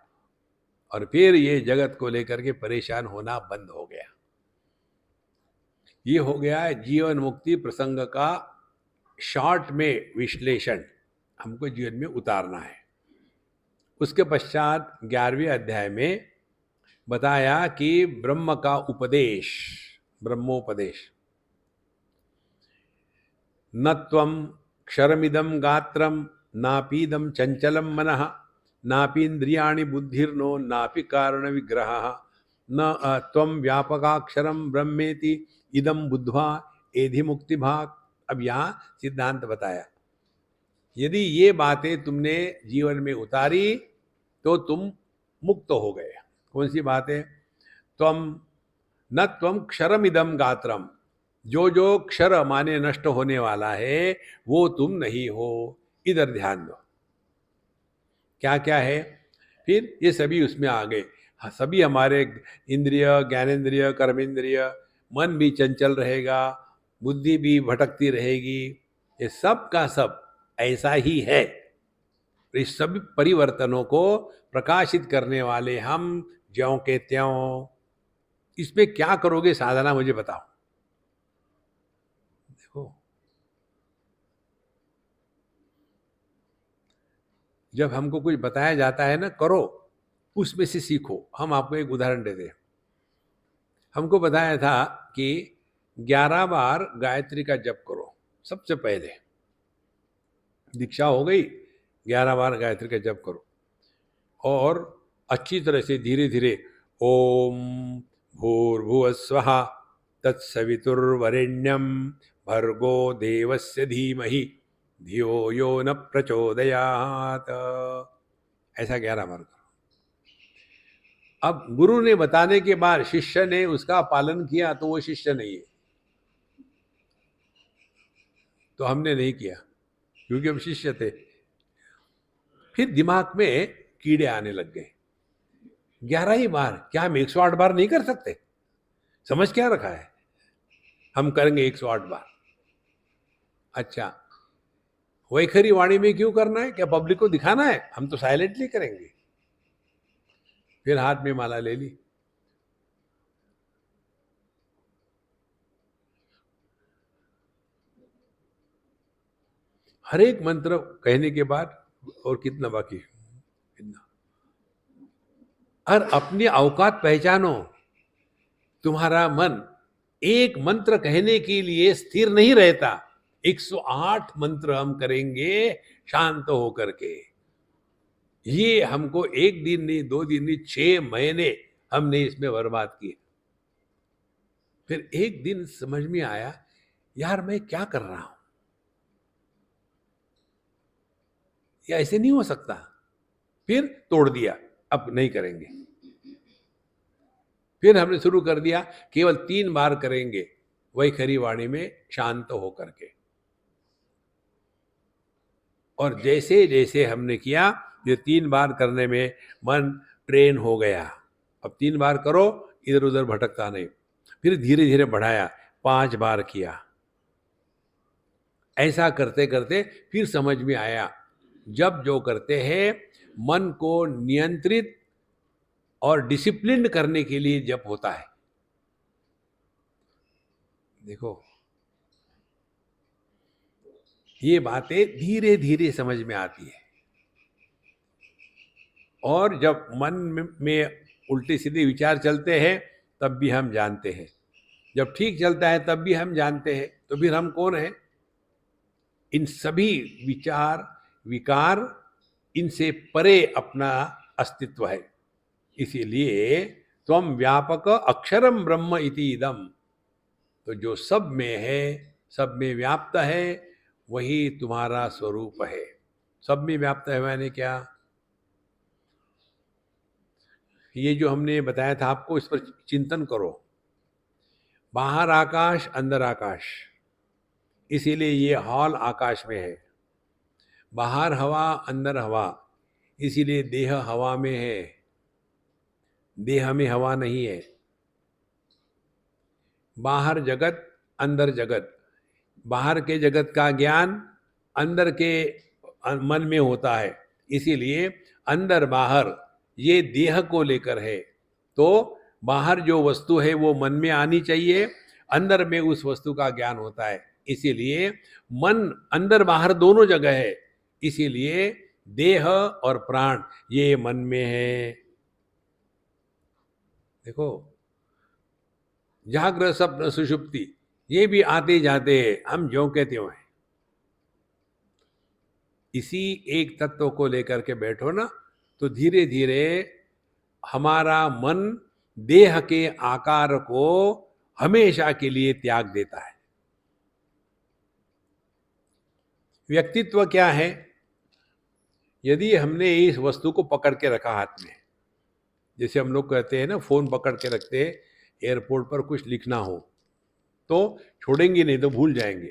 और फिर ये जगत को लेकर के परेशान होना बंद हो गया। ये हो गया जीवन मुक्ति प्रसंग का शॉर्ट में विश्लेषण, हमको जीवन में उतारना है। उसके पश्चात 11वें अध्याय में बताया कि ब्रह्म का उपदेश, ब्रह्मोपदेश। न त्वं क्षरमिदं गात्रं नापीदं चंचलं मनः नापीन्द्रियाणि बुद्धिर्नो नापि कारण विग्रहः न त्वं व्यापकाक्षरं ब्रह्मेति इदं बुद्ध्वा एधि मुक्ति भाग। अब यहाँ सिद्धांत बताया, यदि ये बातें तुमने जीवन में उतारी तो तुम मुक्त हो गए। कौन सी बातें? त्वम न त्वम क्षरमिदं गात्रम, जो जो क्षर माने नष्ट होने वाला है वो तुम नहीं हो। इधर ध्यान दो, क्या क्या है? फिर ये सभी उसमें आ गए। हाँ, सभी हमारे इंद्रिय, ज्ञानेन्द्रिय, कर्मेंद्रिय, मन भी चंचल रहेगा, बुद्धि भी भटकती रहेगी, ये सब का सब ऐसा ही है। इस सभी परिवर्तनों को प्रकाशित करने वाले हम ज्यों के त्यों। इसमें क्या करोगे साधना, मुझे बताओ। देखो, जब हमको कुछ बताया जाता है ना, करो, उसमें से सीखो। हम आपको एक उदाहरण देते हैं। हमको बताया था कि 11 बार गायत्री का जप करो। सबसे पहले दीक्षा हो गई, 11 बार गायत्री का जप करो और अच्छी तरह से धीरे धीरे ओम भूर्भुवस्वः तत्सवितुर्वरेण्यम भर्गो देवस्य धीमहि धियो यो न प्रचोदयात्, ऐसा 11 बार करो। अब गुरु ने बताने के बाद शिष्य ने उसका पालन किया तो वो शिष्य नहीं है, तो हमने नहीं किया क्योंकि हम शिष्य थे। फिर दिमाग में कीड़े आने लग गए। 11 ही बार, क्या हम 108 बार नहीं कर सकते? समझ क्या रखा है, हम करेंगे 108 बार। अच्छा, वैखरी वाणी में क्यों करना है? क्या पब्लिक को दिखाना है? हम तो साइलेंटली करेंगे। फिर हाथ में माला ले ली। हर एक मंत्र कहने के बाद और कितना बाकी है, कितना। और अपनी औकात पहचानो। तुम्हारा मन एक मंत्र कहने के लिए स्थिर नहीं रहता। 108 मंत्र हम करेंगे शांत होकर के। ये हमको एक दिन नहीं, 2 दिन नहीं, 6 महीने हमने इसमें बर्बाद किए। फिर एक दिन समझ में आया, यार मैं क्या कर रहा हूं, ये ऐसे नहीं हो सकता। फिर तोड़ दिया, अब नहीं करेंगे। फिर हमने शुरू कर दिया, केवल 3 बार करेंगे वैखरी वाणी में शांत होकर के। और जैसे जैसे हमने किया, ये 3 बार करने में मन ट्रेन हो गया। अब 3 बार करो, इधर उधर भटकता नहीं। फिर धीरे धीरे बढ़ाया, 5 बार किया। ऐसा करते करते फिर समझ में आया, जब जो करते हैं मन को नियंत्रित और डिसिप्लिन करने के लिए जप होता है। देखो, ये बातें धीरे धीरे समझ में आती है। और जब मन में उल्टे सीधे विचार चलते हैं तब भी हम जानते हैं, जब ठीक चलता है तब भी हम जानते हैं। तो फिर हम कौन हैं? इन सभी विचार विकार, इनसे परे अपना अस्तित्व है। इसीलिए त्वम व्यापक अक्षरम ब्रह्म इति इदम, तो जो सब में है, सब में व्याप्त है, वही तुम्हारा स्वरूप है। सब में व्याप्त है मैंने क्या? ये जो हमने बताया था आपको, इस पर चिंतन करो। बाहर आकाश, अंदर आकाश, इसीलिए ये हॉल आकाश में है। बाहर हवा, अंदर हवा, इसीलिए देह हवा में है, देह में हवा नहीं है। बाहर जगत, अंदर जगत, बाहर के जगत का ज्ञान अंदर के मन में होता है। इसीलिए अंदर बाहर ये देह को लेकर है। तो बाहर जो वस्तु है वो मन में आनी चाहिए, अंदर में उस वस्तु का ज्ञान होता है। इसीलिए मन अंदर बाहर दोनों जगह है। इसीलिए देह और प्राण ये मन में है। देखो, जागृत स्वप्न सुषुप्ति ये भी आते जाते हैं, हम ज्यों के त्यों हैं। इसी एक तत्व को लेकर के बैठो ना, तो धीरे धीरे हमारा मन देह के आकार को हमेशा के लिए त्याग देता है। व्यक्तित्व क्या है? यदि हमने इस वस्तु को पकड़ के रखा हाथ में, जैसे हम लोग कहते हैं ना, फोन पकड़ के रखते हैं, एयरपोर्ट पर कुछ लिखना हो तो छोड़ेंगे नहीं तो भूल जाएंगे।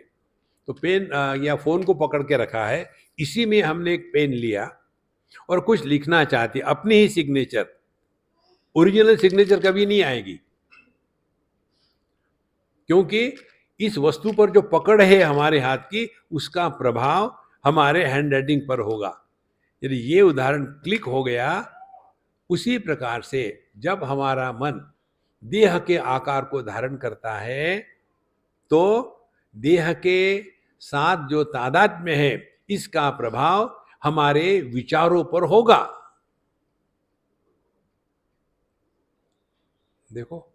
तो पेन या फोन को पकड़ के रखा है, इसी में हमने एक पेन लिया और कुछ लिखना चाहते, अपनी ही सिग्नेचर, ओरिजिनल सिग्नेचर कभी नहीं आएगी, क्योंकि इस वस्तु पर जो पकड़ है हमारे हाथ की, उसका प्रभाव हमारे हैंड राइटिंग पर होगा। यदि ये उदाहरण क्लिक हो गया, उसी प्रकार से जब हमारा मन देह के आकार को धारण करता है तो देह के साथ जो तादात्म्य है इसका प्रभाव हमारे विचारों पर होगा। देखो,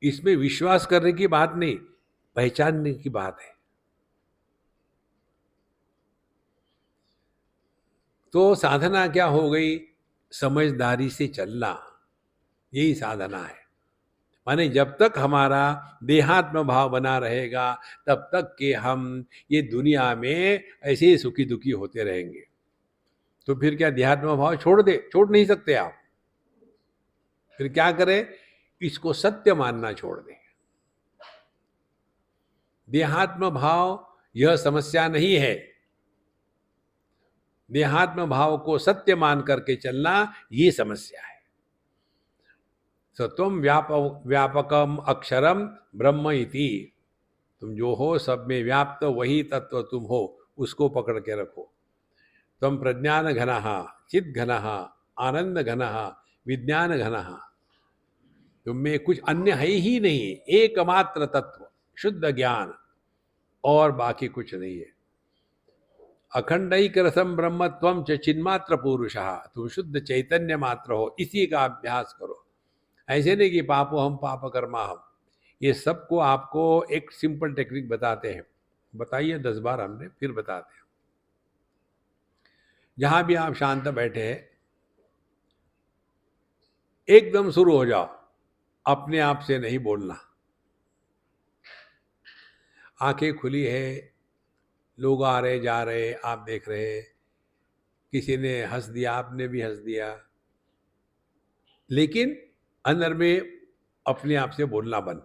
इसमें विश्वास करने की बात नहीं, पहचानने की बात है। तो साधना क्या हो गई? समझदारी से चलना, यही साधना है। माने जब तक हमारा देहात्म भाव बना रहेगा तब तक के हम ये दुनिया में ऐसे ही सुखी दुखी होते रहेंगे। तो फिर क्या देहात्म भाव छोड़ नहीं सकते आप? फिर क्या करें? इसको सत्य मानना छोड़ दें। देहात्म भाव यह समस्या नहीं है। देहात्म भाव को सत्य मान करके चलना ये समस्या है। सत्वम व्यापकम अक्षरम ब्रह्म इति। तुम जो हो सब में व्याप्त वही तत्व तुम हो, उसको पकड़ के रखो। तुम प्रज्ञान घनः, चिद घनः, आनंद घनः, विज्ञान घनः। तुम में कुछ अन्य है ही नहीं, एकमात्र तत्व शुद्ध ज्ञान, और बाकी कुछ नहीं है। अखंडैक रसम ब्रह्म त्वं च चिन्मात्र पुरुषः। तुम शुद्ध चैतन्य मात्र हो, इसी का अभ्यास करो। ऐसे नहीं कि पापो हम पाप कर्मा हम। ये सबको आपको एक सिंपल टेक्निक बताते हैं, बताइए 10 बार हमने, फिर बताते हैं। जहां भी आप शांत बैठे हैं, एकदम शुरू हो जाओ, अपने आप से नहीं बोलना। आंखें खुली है, लोग आ रहे जा रहे, आप देख रहे, किसी ने हंस दिया, आपने भी हंस दिया, लेकिन अंदर में अपने आप से बोलना बंद।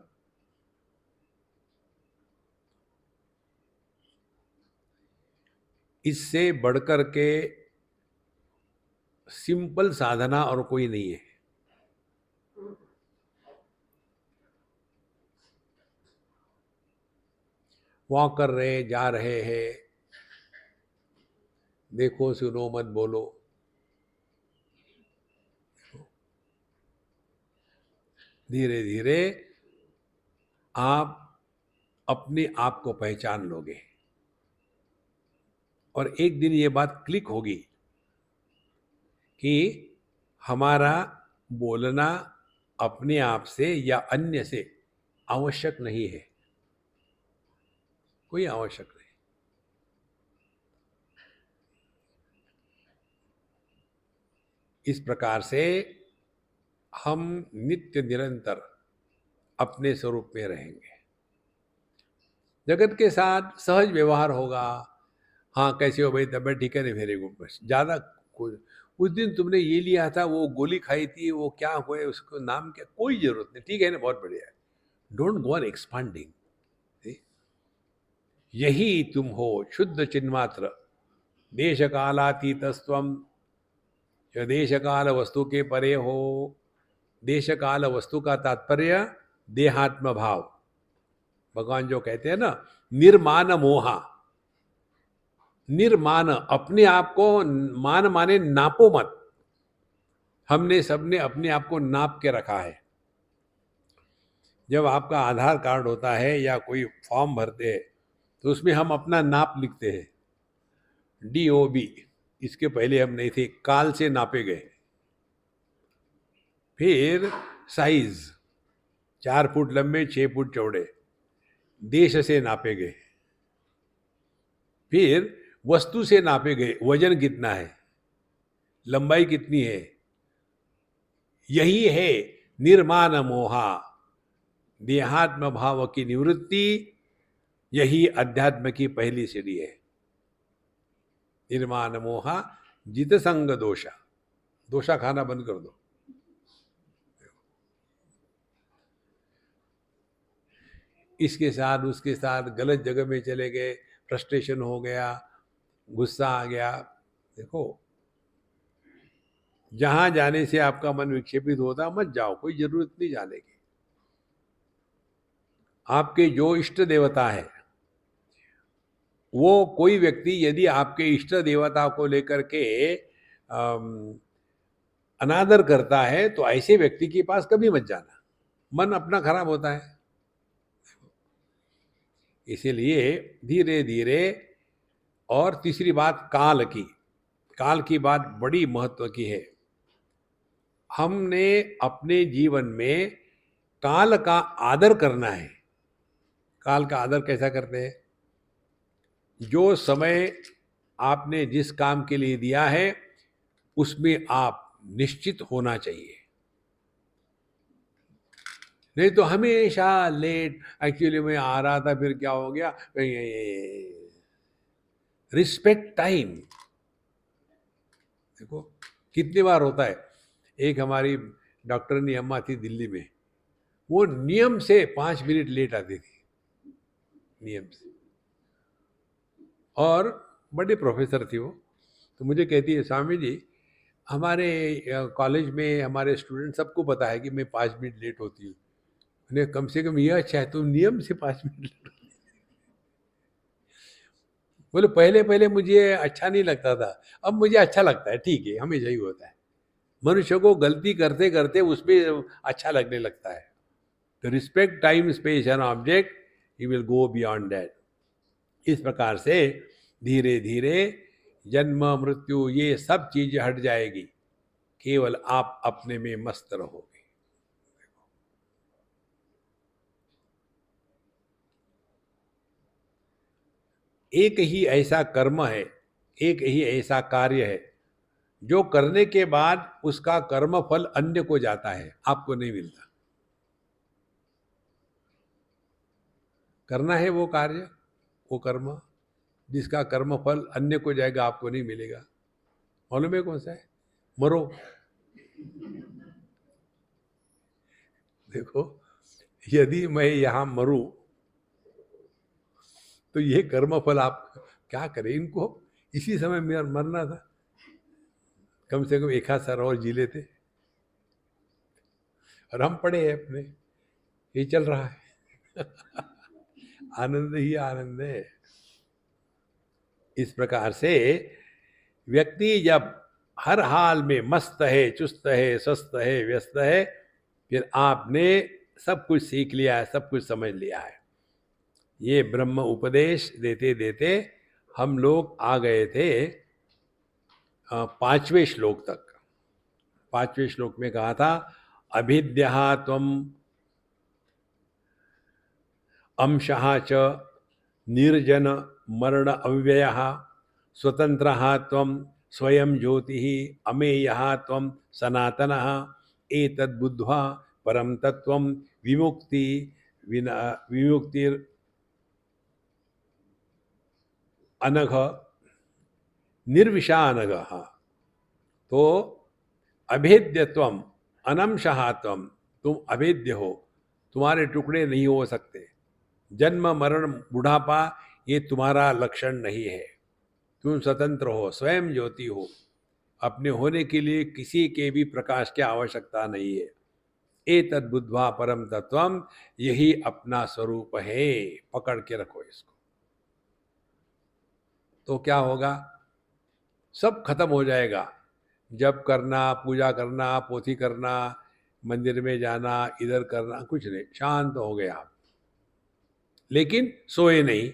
इससे बढ़कर के सिंपल साधना और कोई नहीं है। वॉक कर रहे, जा रहे हैं, देखो सुनो मत बोलो। धीरे धीरे आप अपने आप को पहचान लोगे और एक दिन ये बात क्लिक होगी कि हमारा बोलना अपने आप से या अन्य से आवश्यक नहीं है, कोई आवश्यक नहीं। इस प्रकार से हम नित्य निरंतर अपने स्वरूप में रहेंगे। जगत के साथ सहज व्यवहार होगा। हाँ, कैसे हो भाई, तबियत ठीक है? नहीं, वेरी गुड, बस। ज़्यादा कोई, उस दिन तुमने ये लिया था, वो गोली खाई थी, वो क्या हुए, उसको नाम क्या, कोई जरूरत नहीं, ठीक है ना, बहुत बढ़िया है। Don't go on expanding. यही तुम हो, शुद्ध चिन्मात्र, देश कालातीतस्त्वम। जो देश काल वस्तु के परे हो। देश काल वस्तु का तात्पर्य देहात्म भाव। भगवान जो कहते हैं ना, निर्मान मोहा। निर्मान, अपने आप को मान माने नापो मत। हमने सबने अपने आप को नाप के रखा है। जब आपका आधार कार्ड होता है या कोई फॉर्म भरते हैं तो उसमें हम अपना नाप लिखते हैं, DOB। इसके पहले हम नहीं थे, काल से नापे गए। फिर साइज 4 फुट लंबे, 6 फुट चौड़े, देश से नापे गए। फिर वस्तु से नापे गए, वजन कितना है, लंबाई कितनी है। यही है निर्माण मोहा, देहात्म भाव की निवृत्ति। यही अध्यात्म की पहली सीढ़ी है। निर्माण मोहा जित संग दोषा। दोषा खाना बंद कर दो। इसके साथ उसके साथ गलत जगह में चले गए, फ्रस्ट्रेशन हो गया, गुस्सा आ गया। देखो, जहां जाने से आपका मन विक्षेपित होता, मत जाओ, कोई जरूरत नहीं जाने की। आपके जो इष्ट देवता है वो कोई व्यक्ति यदि आपके इष्ट देवता को लेकर के अनादर करता है तो ऐसे व्यक्ति के पास कभी मत जाना, मन अपना खराब होता है। इसीलिए धीरे धीरे। और तीसरी बात काल की बात बड़ी महत्व की है। हमने अपने जीवन में काल का आदर करना है। काल का आदर कैसा करते हैं? जो समय आपने जिस काम के लिए दिया है उसमें आप निश्चित होना चाहिए, नहीं तो हमेशा लेट। एक्चुअली मैं आ रहा था, फिर क्या हो गया। Respect time. देखो कितनी बार होता है। एक हमारी डॉक्टरनी अम्मा थी दिल्ली में, वो नियम से 5 मिनट लेट आती थी, नियम से। और बड़े प्रोफेसर थी वो। तो मुझे कहती है, स्वामी जी हमारे कॉलेज में हमारे स्टूडेंट सबको पता है कि मैं 5 मिनट लेट होती हूँ। मैंने कम से कम यह अच्छा है तुम नियम से 5 मिनट लेट। बोले पहले पहले मुझे अच्छा नहीं लगता था, अब मुझे अच्छा लगता है। ठीक है, हमेशा ही होता है। मनुष्य को गलती करते करते उसमें अच्छा लगने लगता है। तो respect time space and object, he will go beyond that. इस प्रकार से धीरे धीरे जन्म मृत्यु ये सब चीजें हट जाएगी, केवल आप अपने में मस्त रहोगे। एक ही ऐसा कर्म है, एक ही ऐसा कार्य है जो करने के बाद उसका कर्म फल अन्य को जाता है, आपको नहीं मिलता। करना है वो कार्य, वो कर्म जिसका कर्म फल अन्य को जाएगा, आपको नहीं मिलेगा। मालूम है कौन सा है? मरो। देखो यदि मैं यहां मरूं तो ये कर्म फल आप क्या करें? इनको इसी समय मरना था, कम से कम एक हाथ साल और जी लेते। और हम पड़े हैं अपने, ये चल रहा है। आनंद ही आनंद है। इस प्रकार से व्यक्ति जब हर हाल में मस्त है, चुस्त है, स्वस्थ है, व्यस्त है, फिर आपने सब कुछ सीख लिया है, सब कुछ समझ लिया है। ये ब्रह्म उपदेश देते देते हम लोग आ गए थे 5वें श्लोक तक। 5वें श्लोक में कहा था, अभिद्या त्वम अंशः च निर्जन मरण अव्यय स्वतंत्र त्वं स्वयं ज्योति अमेय त्वं सनातनः एतद्बुद्ध्वा परम तत्त्वं विमुक्ति विमुक्तिर अनघ निर्विषानघ। तो अभेद्यत्वम अनंशहात्वम, तुम अभेद्य हो, तुम्हारे टुकड़े नहीं हो सकते। जन्म मरण बुढ़ापा ये तुम्हारा लक्षण नहीं है। तुम स्वतंत्र हो, स्वयं ज्योति हो। अपने होने के लिए किसी के भी प्रकाश की आवश्यकता नहीं है। एतद् बुद्ध्वा परम तत्वम, यही अपना स्वरूप है। पकड़ के रखो इसको, तो क्या होगा? सब खत्म हो जाएगा। जप करना, पूजा करना, पोथी करना, मंदिर में जाना, इधर करना, कुछ नहीं, शांत हो गए आप। लेकिन सोए नहीं।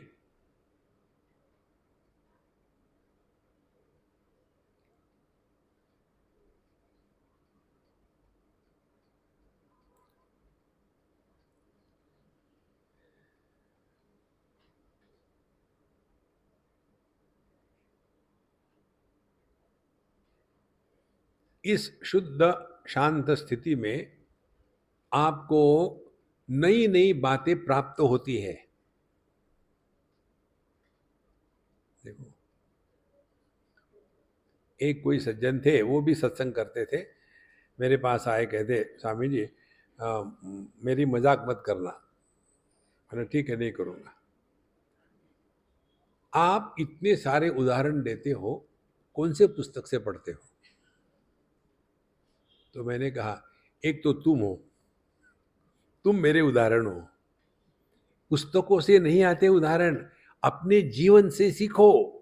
इस शुद्ध शांत स्थिति में आपको नई नई बातें प्राप्त होती है। देखो एक कोई सज्जन थे, वो भी सत्संग करते थे। मेरे पास आए, कहते स्वामी जी मेरी मजाक मत करना। मैंने ठीक है, नहीं करूँगा। आप इतने सारे उदाहरण देते हो, कौन से पुस्तक से पढ़ते हो? तो मैंने कहा, एक तो तुम हो, तुम मेरे उदाहरण हो। पुस्तकों से नहीं आते उदाहरण, अपने जीवन से सीखो।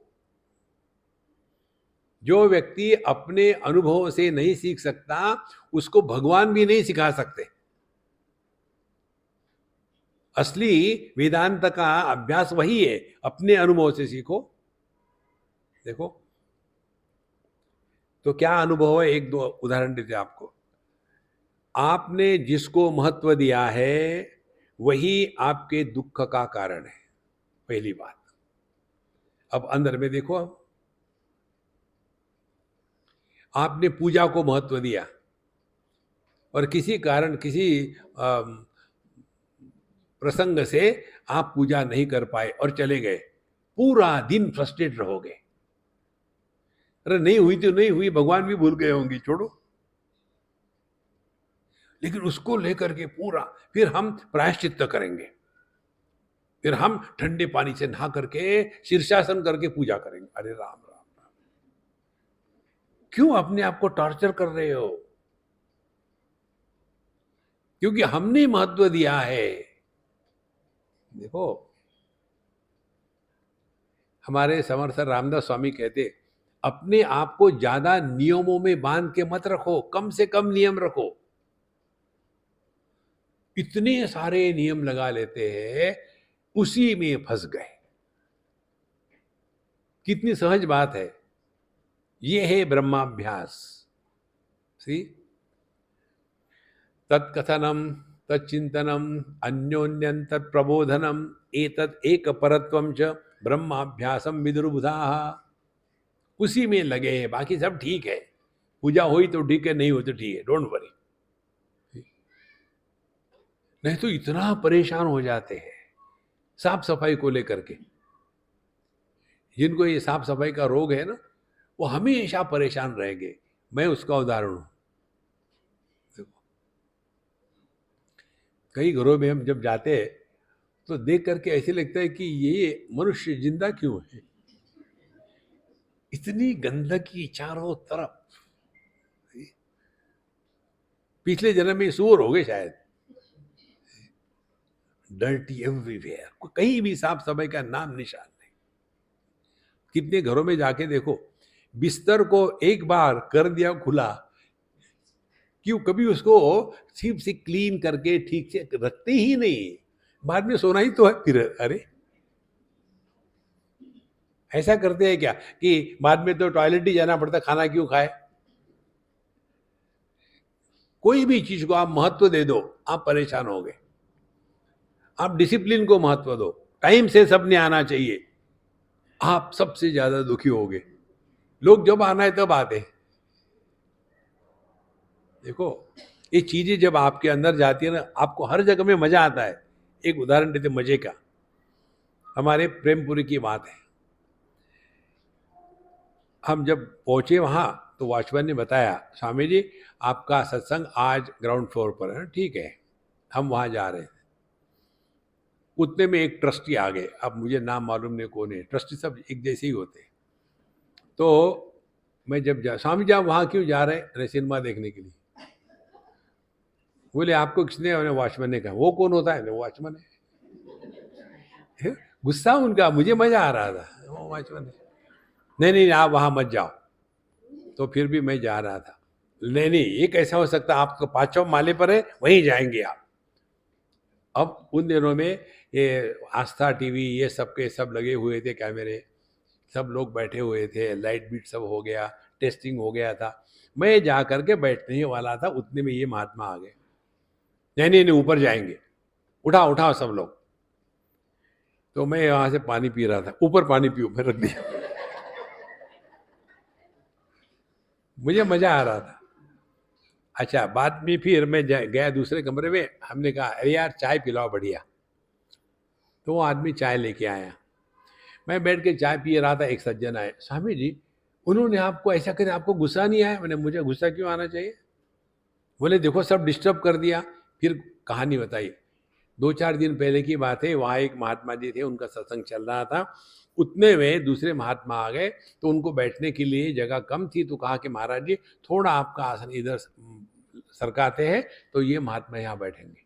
जो व्यक्ति अपने अनुभव से नहीं सीख सकता, उसको भगवान भी नहीं सिखा सकते। असली वेदांत का अभ्यास वही है, अपने अनुभव से सीखो। देखो, तो क्या अनुभव है, एक दो उदाहरण देते आपको। आपने जिसको महत्व दिया है वही आपके दुख का कारण है, पहली बात। अब अंदर में देखो, अब आपने पूजा को महत्व दिया और किसी कारण, किसी प्रसंग से आप पूजा नहीं कर पाए और चले गए, पूरा दिन फ्रस्ट्रेट रहोगे। अरे नहीं हुई तो नहीं हुई, भगवान भी भूल गए होंगे, छोड़ो। लेकिन उसको लेकर के पूरा, फिर हम प्रायश्चित्त करेंगे, फिर हम ठंडे पानी से नहा करके शीर्षासन करके पूजा करेंगे। अरे राम राम राम, क्यों अपने आप को टॉर्चर कर रहे हो? क्योंकि हमने महत्व दिया है। देखो, हमारे समर्थ रामदास स्वामी कहते, अपने आप को ज्यादा नियमों में बांध के मत रखो, कम से कम नियम रखो। इतने सारे नियम लगा लेते हैं, उसी में फंस गए। कितनी सहज बात है, ये है ब्रह्माभ्यास। सी, तत्कथनम तच्चिंतनम अन्योन्यंतर प्रबोधनम एतत् एक परत्वम च ब्रह्माभ्यासम विदुर्बुधाः। उसी में लगे हैं, बाकी सब ठीक है। पूजा हुई तो ठीक है, नहीं हुई तो ठीक है, डोंट वरी। नहीं तो इतना परेशान हो जाते हैं साफ सफाई को लेकर के। जिनको ये साफ सफाई का रोग है ना, वो हमेशा परेशान रहेंगे। मैं उसका उदाहरण हूं। देखो, कई घरों में हम जब जाते हैं तो देख करके ऐसे लगता है कि ये मनुष्य जिंदा क्यों है, इतनी गंदगी चारों तरफ। पिछले जन्म में सूअर हो गए शायद। डर्टी एवरीवेयर, कहीं भी साफ सफाई का नाम निशान नहीं। कितने घरों में जाके देखो, बिस्तर को एक बार कर दिया खुला, क्यों कभी उसको ठीक से क्लीन करके ठीक से रखते ही नहीं। बाद में सोना ही तो है, फिर अरे ऐसा करते हैं क्या कि बाद में तो टॉयलेट ही जाना पड़ता, खाना क्यों खाए। कोई भी चीज को आप महत्व दे दो, आप परेशान हो गए। आप डिसिप्लिन को महत्व दो, टाइम से सबने आना चाहिए, आप सबसे ज्यादा दुखी होगे। लोग जब आना है तब आते हैं। देखो, ये चीजें जब आपके अंदर जाती है ना, आपको हर जगह में मजा आता है। एक उदाहरण देते मजे का, हमारे प्रेमपुरी की बात है। हम जब पहुंचे वहां तो वॉचमैन ने बताया, स्वामी जी आपका सत्संग आज ग्राउंड फ्लोर पर है। ठीक है, हम वहां जा रहे थे। उतने में एक ट्रस्टी आ गए, अब मुझे नाम मालूम नहीं कौन है, ट्रस्टी सब एक जैसे ही होते हैं। तो मैं जब स्वामी जी आप वहाँ क्यों जा रहे हैं? अरे सिनेमा देखने के लिए। बोले आपको किसने? वॉचमैन ने कहा। वो कौन होता है? वो वॉचमैन है। गुस्सा उनका, मुझे मजा आ रहा था। वो वॉचमैन है। नहीं नहीं आप वहाँ मत जाओ। तो फिर भी मैं जा रहा था। नहीं नहीं ये कैसा हो सकता, आप तो 5वें माले पर है, वहीं जाएंगे आप। अब उन दिनों में ये आस्था टीवी ये सब के सब लगे हुए थे, कैमरे, सब लोग बैठे हुए थे, लाइट बीट सब हो गया, टेस्टिंग हो गया था। मैं जा करके बैठने ही वाला था, उतने में ये महात्मा आ गए। नहीं नहीं नहीं ऊपर जाएंगे, उठाओ उठाओ सब लोग। तो मैं वहां से पानी पी रहा था, ऊपर पानी पियो, मैं रख दिया। मुझे मजा आ रहा था। अच्छा, बाद में फिर मैं गया दूसरे कमरे में, हमने कहा अरे यार चाय पिलाओ बढ़िया। तो वो आदमी चाय लेके आया, मैं बैठ के चाय पी रहा था। एक सज्जन आए, स्वामी जी उन्होंने आपको ऐसा करे, आपको गुस्सा नहीं आया? मैंने, मुझे गुस्सा क्यों आना चाहिए? बोले देखो सब डिस्टर्ब कर दिया। फिर कहानी बताई। 2-4 दिन पहले की बात है, वहाँ एक महात्मा जी थे, उनका सत्संग चल रहा था। उतने में दूसरे महात्मा आ गए, तो उनको बैठने के लिए जगह कम थी, तो कहा कि महाराज जी थोड़ा आपका आसन इधर सरकाते हैं, तो ये महात्मा यहाँ बैठेंगे।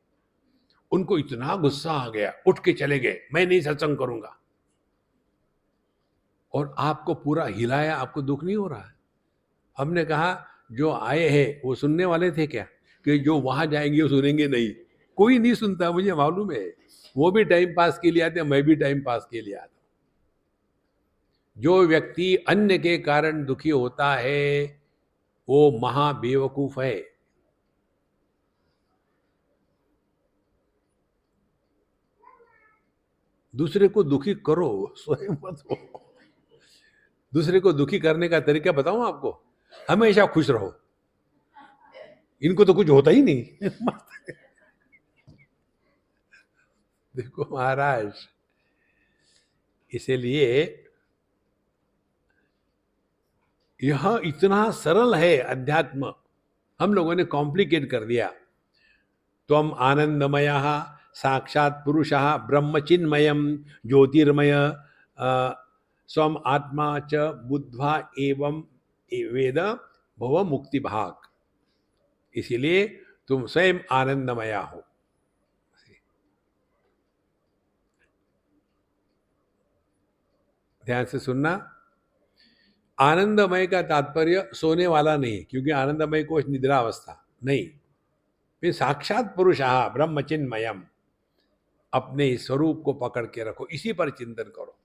उनको इतना गुस्सा आ गया, उठ के चले गए, मैं नहीं सत्संग करूंगा। और आपको पूरा हिलाया, आपको दुख नहीं हो रहा है? हमने कहा जो आए हैं वो सुनने वाले थे क्या, कि जो वहां जाएंगे वो सुनेंगे नहीं? कोई नहीं सुनता, मुझे मालूम है। वो भी टाइम पास के लिए आते, मैं भी टाइम पास के लिए आता हूं। जो व्यक्ति अन्य के कारण दुखी होता है वो महा बेवकूफ है। दूसरे को दुखी करो, स्वयं मत हो। दूसरे को दुखी करने का तरीका बताऊं आपको? हमेशा खुश रहो। इनको तो कुछ होता ही नहीं। देखो महाराज, इसीलिए यह इतना सरल है अध्यात्म, हम लोगों ने कॉम्प्लिकेट कर दिया। त्वम आनंदमय साक्षात पुरुष ब्रह्मचिन्मयम ज्योतिर्मय स्वम आत्मा च बुद्ध्वा एवं वेद भव मुक्ति भाग। इसीलिए तुम स्वयं आनंदमय हो। ध्यान से सुनना, आनंदमय का तात्पर्य सोने वाला नहीं, क्योंकि आनंदमय को निद्रा अवस्था नहीं। फिर साक्षात पुरुष ब्रह्मचिन्मयम, अपने इस स्वरूप को पकड़ के रखो, इसी पर चिंतन करो।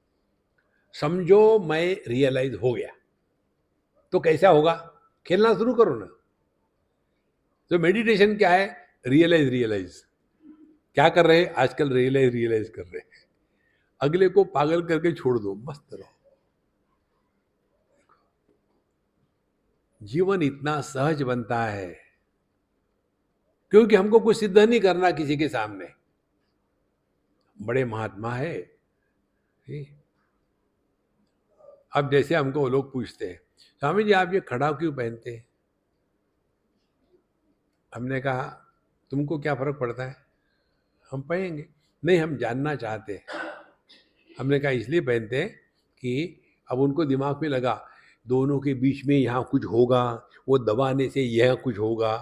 समझो मैं रियलाइज हो गया, तो कैसा होगा? खेलना शुरू करो ना। तो मेडिटेशन क्या है? Realise realise. क्या कर रहे हैं आजकल? रियलाइज रियलाइज कर रहे हैं। अगले को पागल करके छोड़ दो, मस्त रहो। जीवन इतना सहज बनता है क्योंकि हमको कुछ सिद्ध नहीं करना किसी के सामने। बड़े महात्मा है। अब जैसे हमको वो लोग पूछते हैं, स्वामी जी आप ये खड़ा क्यों पहनते हैं? हमने कहा तुमको क्या फर्क पड़ता है, हम पहनेंगे। नहीं, हम जानना चाहते हैं। हमने कहा इसलिए पहनते हैं कि अब उनको दिमाग में लगा दोनों के बीच में यहाँ कुछ होगा, वो दबाने से यह कुछ होगा।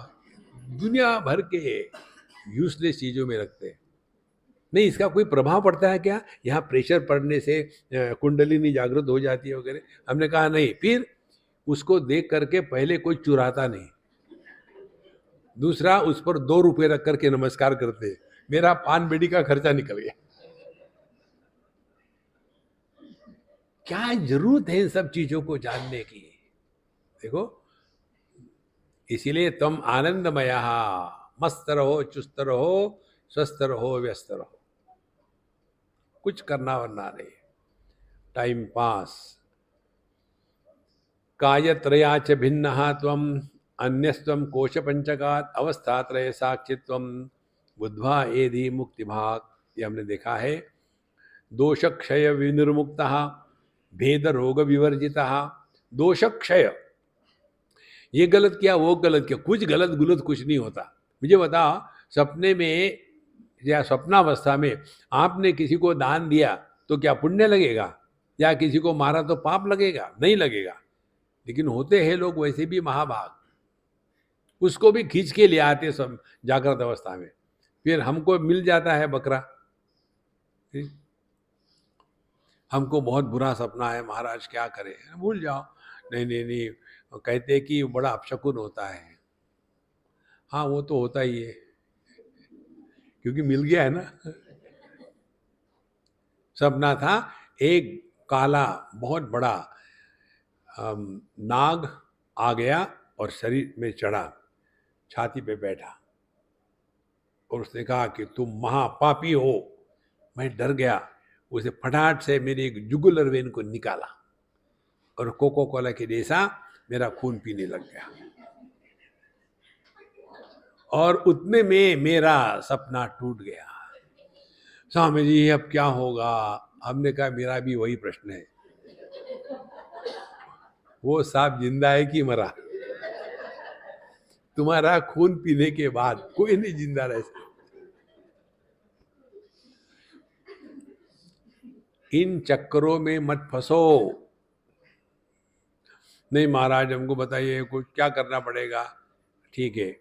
दुनिया भर के यूजलेस चीज़ों में रखते हैं। नहीं, इसका कोई प्रभाव पड़ता है क्या? यहाँ प्रेशर पड़ने से कुंडलिनी जागृत हो जाती है वगैरह। हमने कहा नहीं। फिर उसको देख करके पहले कोई चुराता नहीं, दूसरा उस पर 2 रुपए रख करके नमस्कार करते। मेरा पान बीड़ी का खर्चा निकल गया। क्या जरूरत है इन सब चीजों को जानने की? देखो, इसीलिए तुम आनंदमय, मस्त रहो, चुस्त रहो, स्वस्थ रहो, व्यस्त रहो। कुछ करना वरना नहीं, टाइम पास। कायत्रयाच भिन्नः त्वम् अन्यस्त्वं कोश पंचकात् अवस्थात्रय साक्षित्वं बुद्ध्वा एधि मुक्ति भाग। ये हमने देखा है। दोष क्षय विनिर्मुक्तः भेद रोग विवर्जितः। दोष क्षय, ये गलत किया वो गलत किया, कुछ गलत गुलत कुछ नहीं होता। मुझे बताओ, सपने में या स्वप्नावस्था में आपने किसी को दान दिया तो क्या पुण्य लगेगा? या किसी को मारा तो पाप लगेगा? नहीं लगेगा। लेकिन होते हैं लोग वैसे भी महाभाग, उसको भी खींच के ले आते सब जागृत अवस्था में। फिर हमको मिल जाता है बकरा। हमको बहुत बुरा सपना है महाराज, क्या करें? भूल जाओ। नहीं नहीं नहीं, कहते हैं कि बड़ा अपशकुन होता है। हाँ, वो तो होता ही है, क्योंकि मिल गया है ना। सपना था एक काला बहुत बड़ा नाग आ गया और शरीर में चढ़ा, छाती पे बैठा, और उसने कहा कि तुम महापापी हो। मैं डर गया। उसे फटाट से मेरी एक जुगुलर वेन को निकाला और कोको कोला के जैसा मेरा खून पीने लग गया। और उतने में मेरा सपना टूट गया। स्वामी जी अब क्या होगा? हमने कहा मेरा भी वही प्रश्न है, वो सांप जिंदा है कि मरा? तुम्हारा खून पीने के बाद कोई नहीं जिंदा रह सकता। इन चक्करों में मत फंसो। नहीं महाराज हमको बताइए कुछ क्या करना पड़ेगा? ठीक है,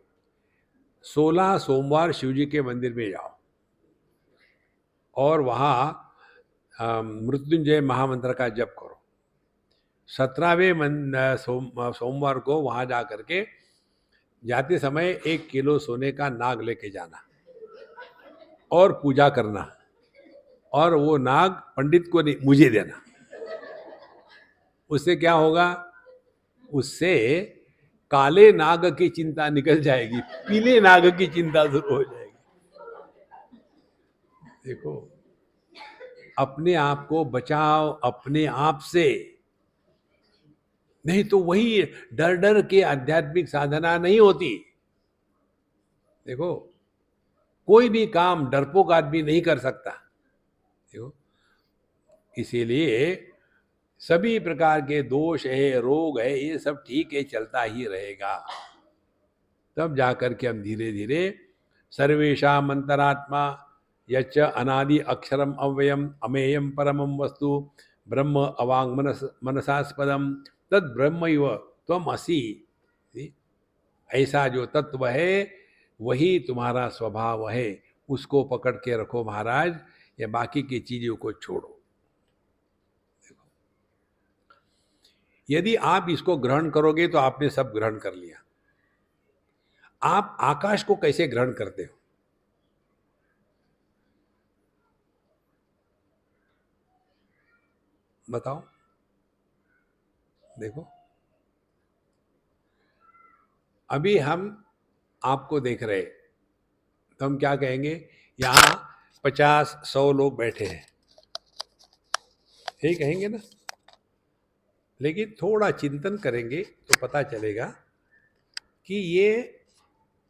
16 सोमवार शिव जी के मंदिर में जाओ और वहाँ मृत्युंजय महामंत्र का जप करो। 17वें सोमवार को वहां जा करके जाते समय 1 किलो सोने का नाग लेके जाना और पूजा करना, और वो नाग पंडित को नहीं, मुझे देना। उससे क्या होगा? उससे काले नाग की चिंता निकल जाएगी, पीले नाग की चिंता शुरू हो जाएगी। देखो, अपने आप को बचाओ अपने आप से, नहीं तो वही डर डर के आध्यात्मिक साधना नहीं होती। देखो, कोई भी काम डरपोक आदमी नहीं कर सकता। देखो, इसीलिए सभी प्रकार के दोष है, रोग है, ये सब ठीक है, चलता ही रहेगा। तब जाकर के हम धीरे धीरे सर्वेषाम अंतरात्मा यच्च अनादि अक्षरम अव्ययम अमेयम परमम वस्तु ब्रह्म अवांग मनसास्पदम तद ब्रह्मैव त्वम असि। ऐसा जो तत्व है वही तुम्हारा स्वभाव है, उसको पकड़ के रखो महाराज, या बाकी की चीजों को छोड़ो। यदि आप इसको ग्रहण करोगे तो आपने सब ग्रहण कर लिया। आप आकाश को कैसे ग्रहण करते हो? बताओ। देखो, अभी हम आपको देख रहे, तो हम क्या कहेंगे? यहाँ 50-100 लोग बैठे हैं, यही कहेंगे ना? लेकिन थोड़ा चिंतन करेंगे तो पता चलेगा कि ये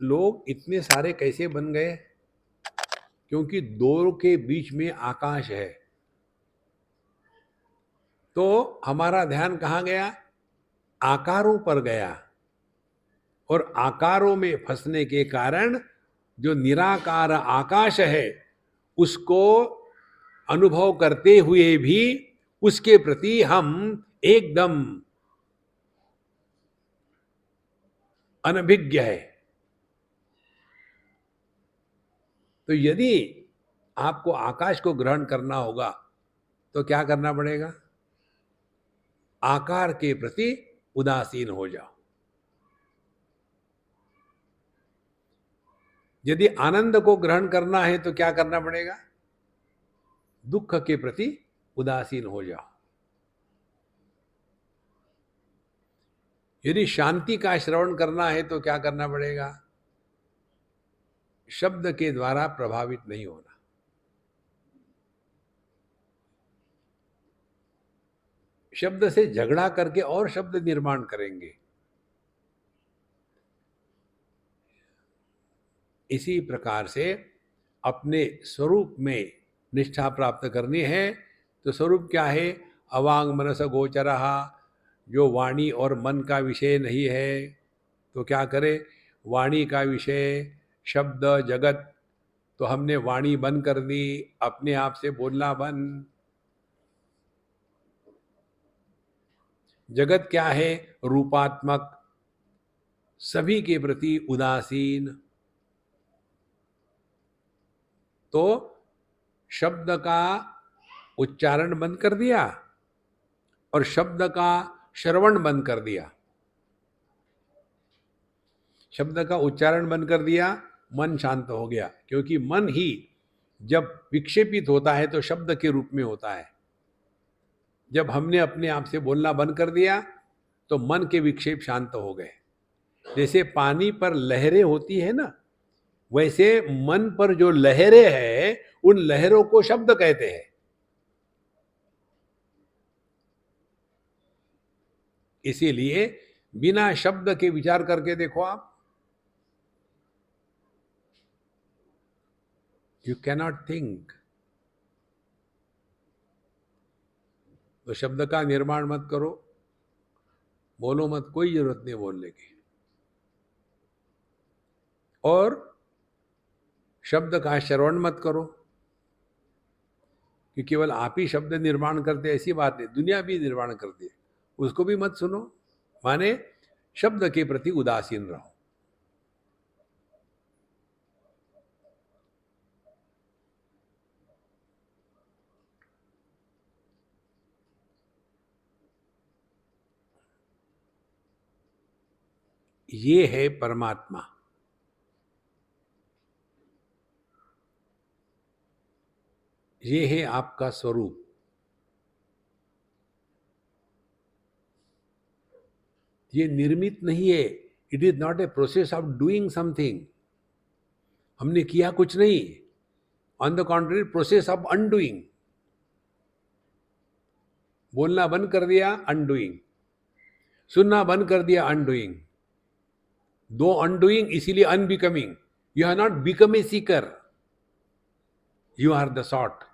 लोग इतने सारे कैसे बन गए। क्योंकि दो के बीच में आकाश है। तो हमारा ध्यान कहाँ गया? आकारों पर गया, और आकारों में फंसने के कारण जो निराकार आकाश है उसको अनुभव करते हुए भी उसके प्रति हम एकदम अनभिज्ञ है। तो यदि आपको आकाश को ग्रहण करना होगा तो क्या करना पड़ेगा? आकार के प्रति उदासीन हो जाओ। यदि आनंद को ग्रहण करना है तो क्या करना पड़ेगा? दुख के प्रति उदासीन हो जाओ। यदि शांति का श्रवण करना है तो क्या करना पड़ेगा? शब्द के द्वारा प्रभावित नहीं होना। शब्द से झगड़ा करके और शब्द निर्माण करेंगे। इसी प्रकार से अपने स्वरूप में निष्ठा प्राप्त करनी है। तो स्वरूप क्या है? अवांग मनस गोचरः, जो वाणी और मन का विषय नहीं है। तो क्या करे? वाणी का विषय शब्द जगत, तो हमने वाणी बंद कर दी, अपने आप से बोलना बंद। जगत क्या है? रूपात्मक, सभी के प्रति उदासीन। तो शब्द का उच्चारण बंद कर दिया और शब्द का श्रवण बंद कर दिया। शब्द का उच्चारण बंद कर दिया, मन शांत हो गया। क्योंकि मन ही जब विक्षेपित होता है तो शब्द के रूप में होता है। जब हमने अपने आप से बोलना बंद कर दिया तो मन के विक्षेप शांत हो गए। जैसे पानी पर लहरें होती है ना, वैसे मन पर जो लहरें हैं उन लहरों को शब्द कहते हैं। इसीलिए बिना शब्द के विचार करके देखो आप, यू कैनॉट थिंक। तो शब्द का निर्माण मत करो, बोलो मत, कोई जरूरत नहीं बोलने की। और शब्द का श्रवण मत करो, कि केवल आप ही शब्द निर्माण करते, ऐसी बात नहीं, दुनिया भी निर्माण करती है, उसको भी मत सुनो। माने शब्द के प्रति उदासीन रहो। ये है परमात्मा। ये है आपका स्वरूप। ये निर्मित नहीं है। It is not a process of doing something. हमने किया कुछ नहीं। On the contrary, process of undoing. बोलना बंद कर दिया, अनडूइंग। सुनना बंद कर दिया, अनडूइंग। दो अनडूइंग, इसीलिए unbecoming. You are not become a seeker, you are the sought.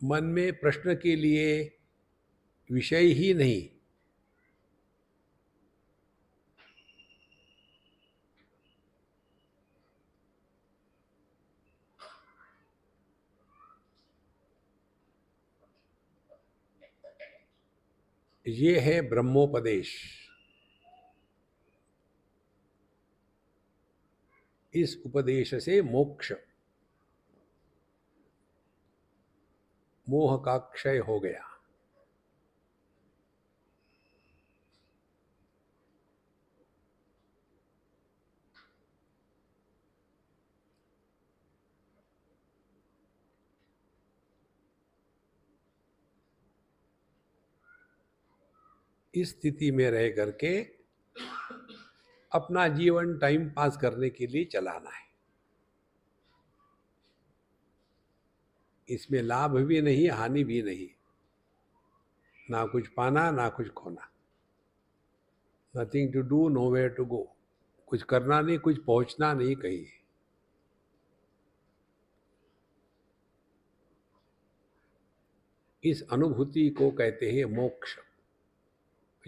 मन में प्रश्न के लिए विषय ही नहीं। ये है ब्रह्मोपदेश। इस उपदेश से मोक्ष, मोह का क्षय हो गया। इस स्थिति में रह करके अपना जीवन टाइम पास करने के लिए चलाना है। इसमें लाभ भी नहीं, हानि भी नहीं। ना कुछ पाना, ना कुछ खोना। Nothing to do, nowhere to go. कुछ करना नहीं, कुछ पहुंचना नहीं कहीं। इस अनुभूति को कहते हैं मोक्ष।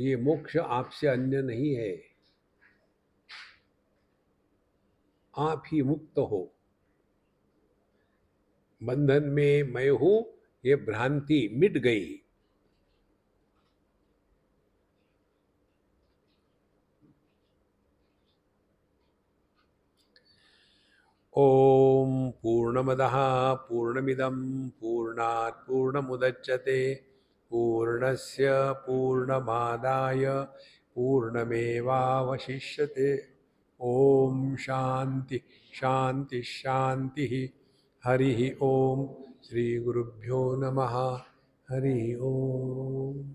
ये मोक्ष आपसे अन्य नहीं है। आप ही मुक्त हो। बंधन में मैं हूं, ये भ्रांति मिट गई। ओम पूर्णमदः पूर्णमिदं पूर्णात् पूर्णमुदच्यते पूर्णस्य पूर्णमादाय पूर्णमेवावशिष्यते। ओम शांति शांति शांति। हरि ओम। श्री गुरुभ्यो नमः। हरि ओम।